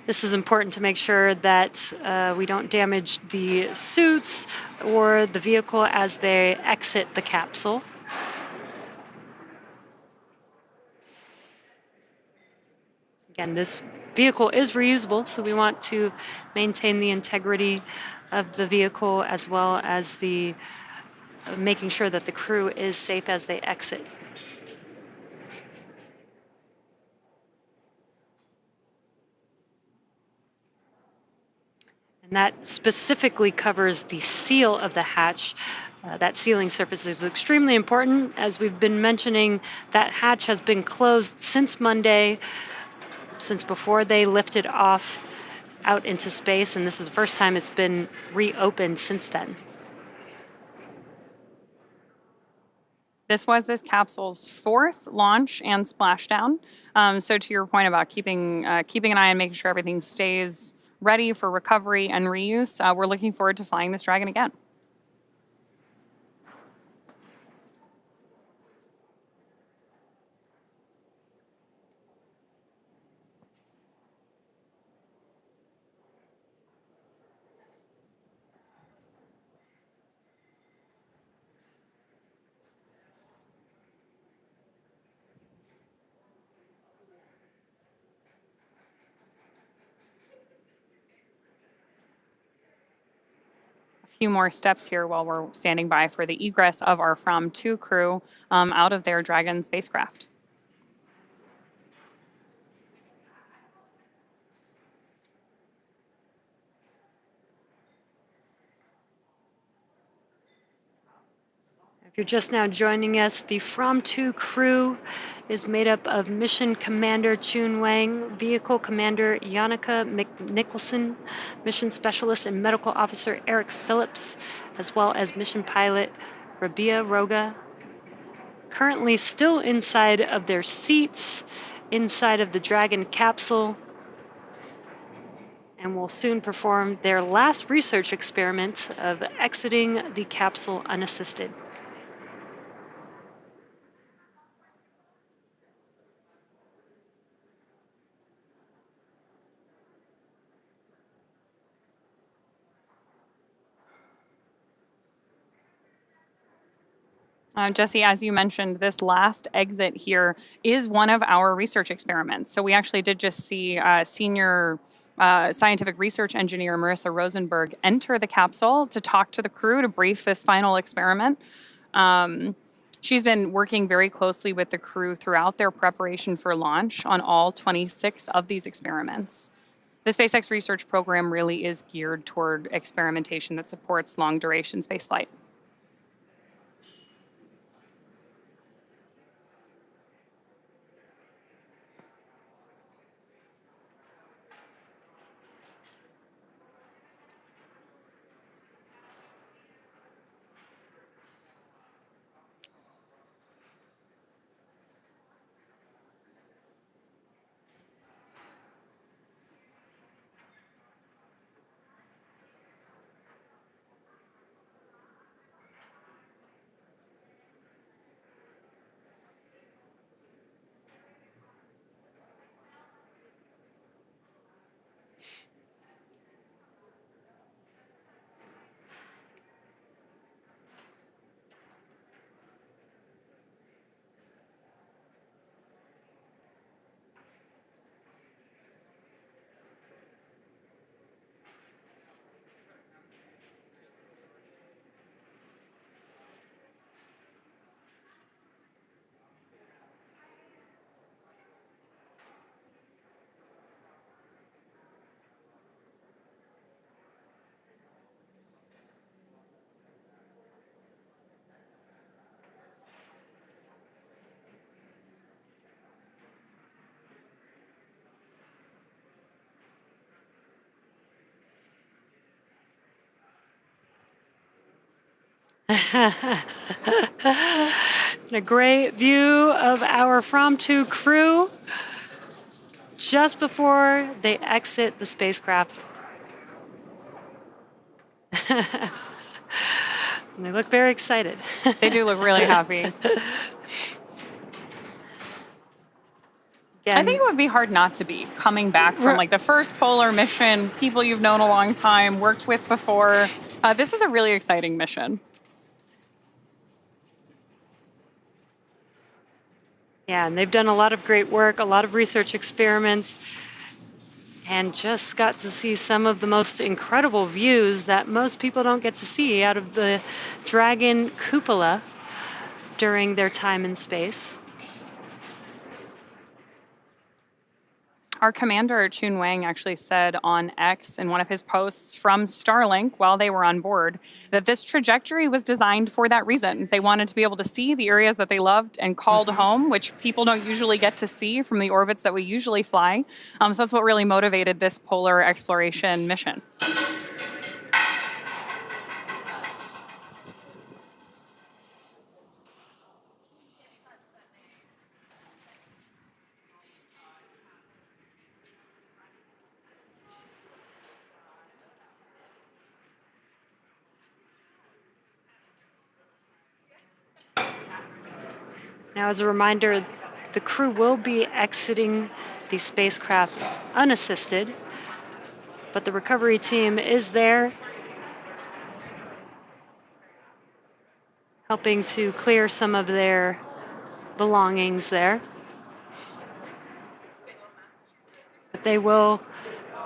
This is important to make sure that we don't damage the suits or the vehicle as they exit the capsule. Again, this vehicle is reusable, so we want to maintain the integrity of the vehicle as well as the making sure that the crew is safe as they exit. And that specifically covers the seal of the hatch. That sealing surface is extremely important. As we've been mentioning, that hatch has been closed since Monday, since before they lifted off out into space, and this is the first time it's been reopened since then. This was this capsule's fourth launch and splashdown. So to your point about keeping an eye on making sure everything stays ready for recovery and reuse, we're looking forward to flying this Dragon again. Few more steps here while we're standing by for the egress of our Fram2 crew out of their Dragon spacecraft. If you're just now joining us, the Fram2 crew is made up of Mission Commander Chun Wang, Vehicle Commander Jannicke Mikkelsen, Mission Specialist and Medical Officer Eric Phillips, as well as Mission Pilot Rabea Rogge. Currently still inside of their seats, inside of the Dragon capsule, and will soon perform their last research experiment of exiting the capsule unassisted. Jesse, as you mentioned, this last exit here is one of our research experiments. So we actually did just see senior scientific research engineer Marissa Rosenberg enter the capsule to talk to the crew to brief this final experiment. She's been working very closely with the crew throughout their preparation for launch on all 26 of these experiments. The SpaceX research program really is geared toward experimentation that supports long-duration spaceflight. And a great view of our Fram2 crew just before they exit the spacecraft. And they look very excited. They do look really happy. I think it would be hard not to be coming back from like the first polar mission, people you've known a long time, worked with before. This is a really exciting mission. Yeah, and they've done a lot of great work, a lot of research experiments, and just got to see some of the most incredible views that most people don't get to see out of the Dragon cupola during their time in space. Our commander, Chun Wang, actually said on X in one of his posts from Starlink while they were on board that this trajectory was designed for that reason. They wanted to be able to see the areas that they loved and called home, which people don't usually get to see from the orbits that we usually fly. So that's what really motivated this polar exploration mission. Now, as a reminder, the crew will be exiting the spacecraft unassisted, but the recovery team is there, helping to clear some of their belongings there. But they will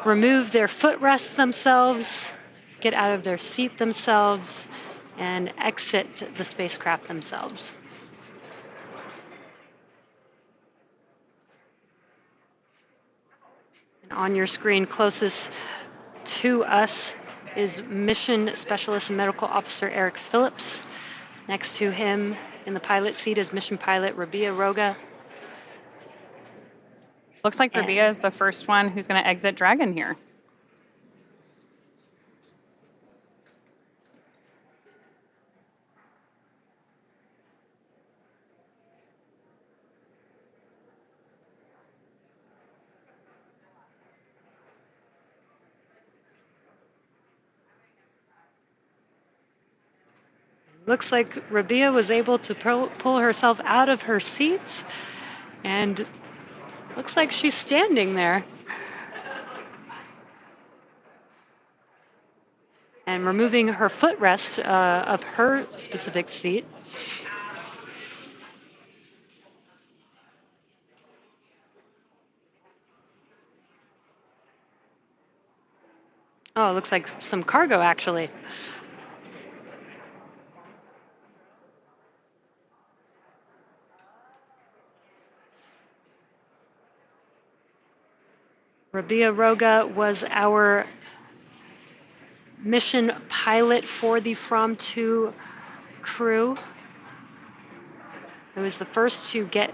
remove their footrests themselves, get out of their seat themselves, and exit the spacecraft themselves. On your screen closest to us is Mission Specialist and Medical Officer Eric Phillips. Next to him in the pilot seat is Mission Pilot Rabea Rogge. Looks like Rabea is the first one who's going to exit Dragon here. Looks like Rabea was able to pull herself out of her seat, and looks like she's standing there. And removing her footrest of her specific seat. Oh, it looks like some cargo, actually. Rabea Rogge was our mission pilot for the Fram2 crew. It was the first to get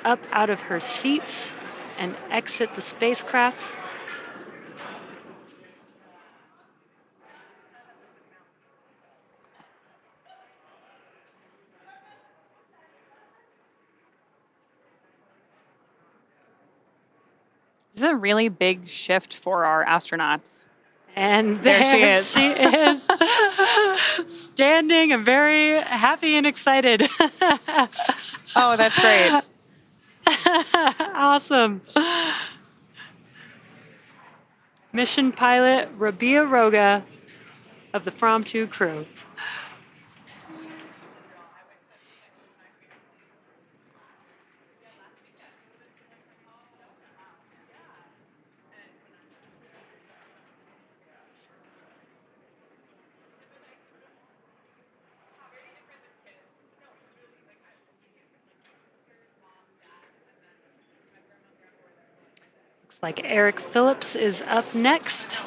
up out of her seat and exit the spacecraft. This is a really big shift for our astronauts. And there she is. She is standing and very happy and excited. Oh, that's great. Awesome. Mission pilot Rabea Rogge of the Fram2 crew. Looks like Eric Phillips is up next.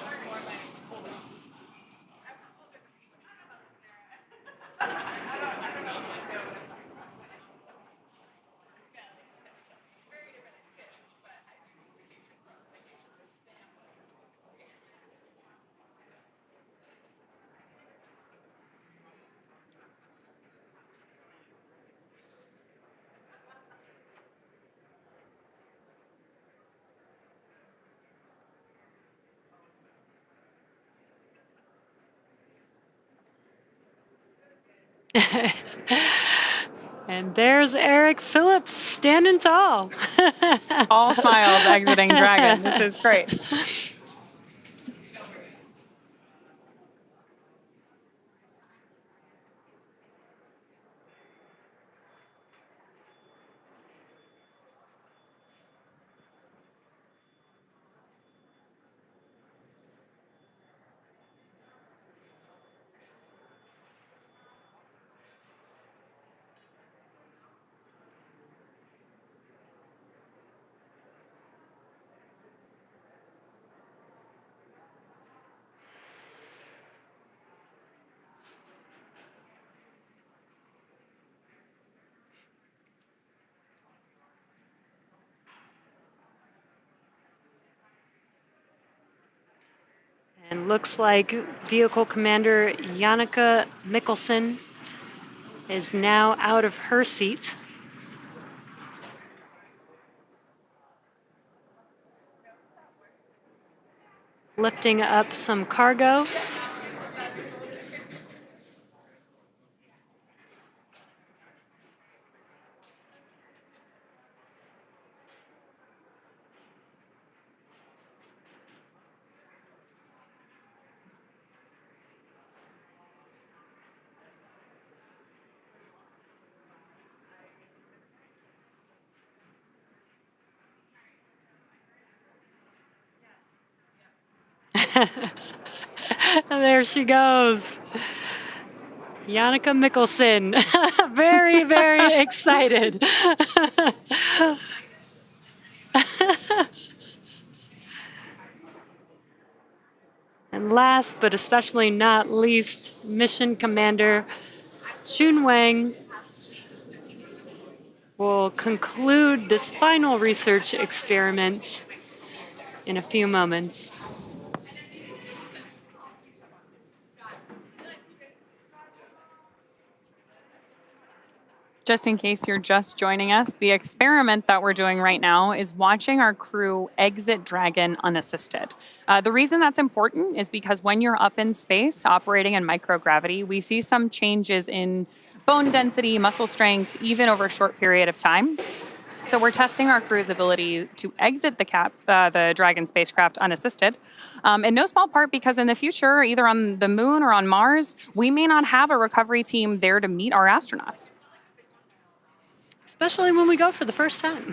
And there's Eric Phillips standing tall. All smiles exiting Dragon. This is great. And looks like Vehicle Commander Jannicke Mikkelsen is now out of her seat. Lifting up some cargo. And there she goes. Jannicke Mikkelsen. Very, very excited. And last but especially not least, Mission Commander Chun Wang will conclude this final research experiment in a few moments. Just in case you're just joining us, the experiment that we're doing right now is watching our crew exit Dragon unassisted. The reason that's important is because when you're up in space operating in microgravity, we see some changes in bone density, muscle strength, even over a short period of time. So we're testing our crew's ability to exit the Dragon spacecraft unassisted, in no small part because in the future, either on the moon or on Mars, we may not have a recovery team there to meet our astronauts. Especially when we go for the first time.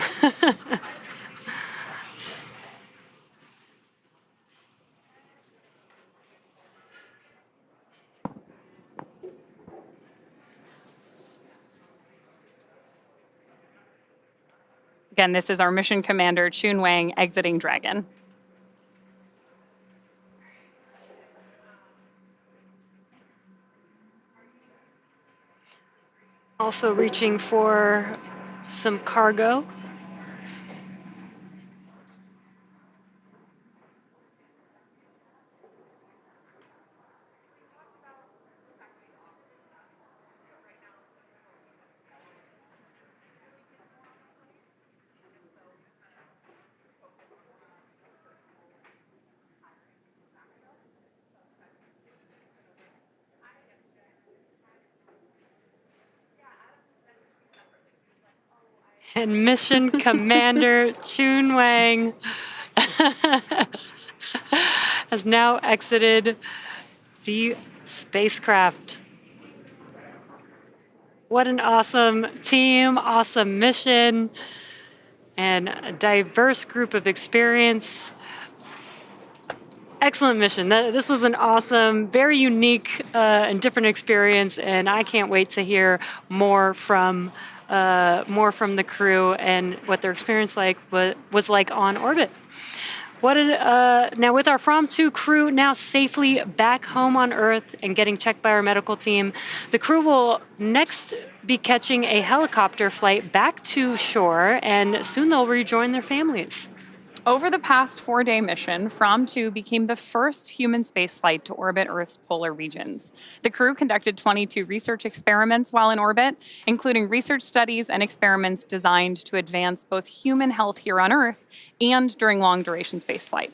Again, this is our mission commander, Chun Wang, exiting Dragon. Also reaching for some cargo. And Mission Commander Chun Wang has now exited the spacecraft. What an awesome team, awesome mission, and a diverse group of experience. Excellent mission. This was an awesome, very unique and different experience, and I can't wait to hear more from the crew and what their experience was like on orbit. Now with our Fram2 crew now safely back home on Earth and getting checked by our medical team, the crew will next be catching a helicopter flight back to shore, and soon they'll rejoin their families. Over the past 4-day mission, Fram2 became the first human spaceflight to orbit Earth's polar regions. The crew conducted 22 research experiments while in orbit, including research studies and experiments designed to advance both human health here on Earth and during long-duration spaceflight.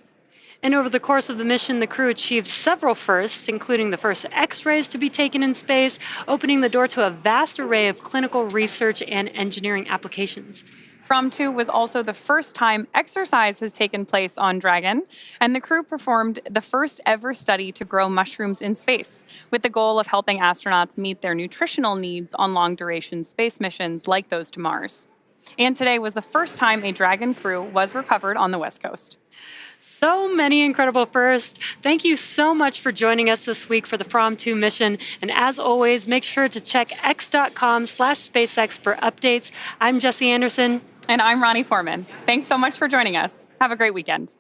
And over the course of the mission, the crew achieved several firsts, including the first X-rays to be taken in space, opening the door to a vast array of clinical research and engineering applications. Fram2 was also the first time exercise has taken place on Dragon, and the crew performed the first ever study to grow mushrooms in space, with the goal of helping astronauts meet their nutritional needs on long-duration space missions like those to Mars. And today was the first time a Dragon crew was recovered on the West Coast. So many incredible firsts. Thank you so much for joining us this week for the Fram2 mission. And as always, make sure to check x.com/SpaceX for updates. I'm Jessie Anderson. And I'm Ronnie Foreman. Thanks so much for joining us. Have a great weekend.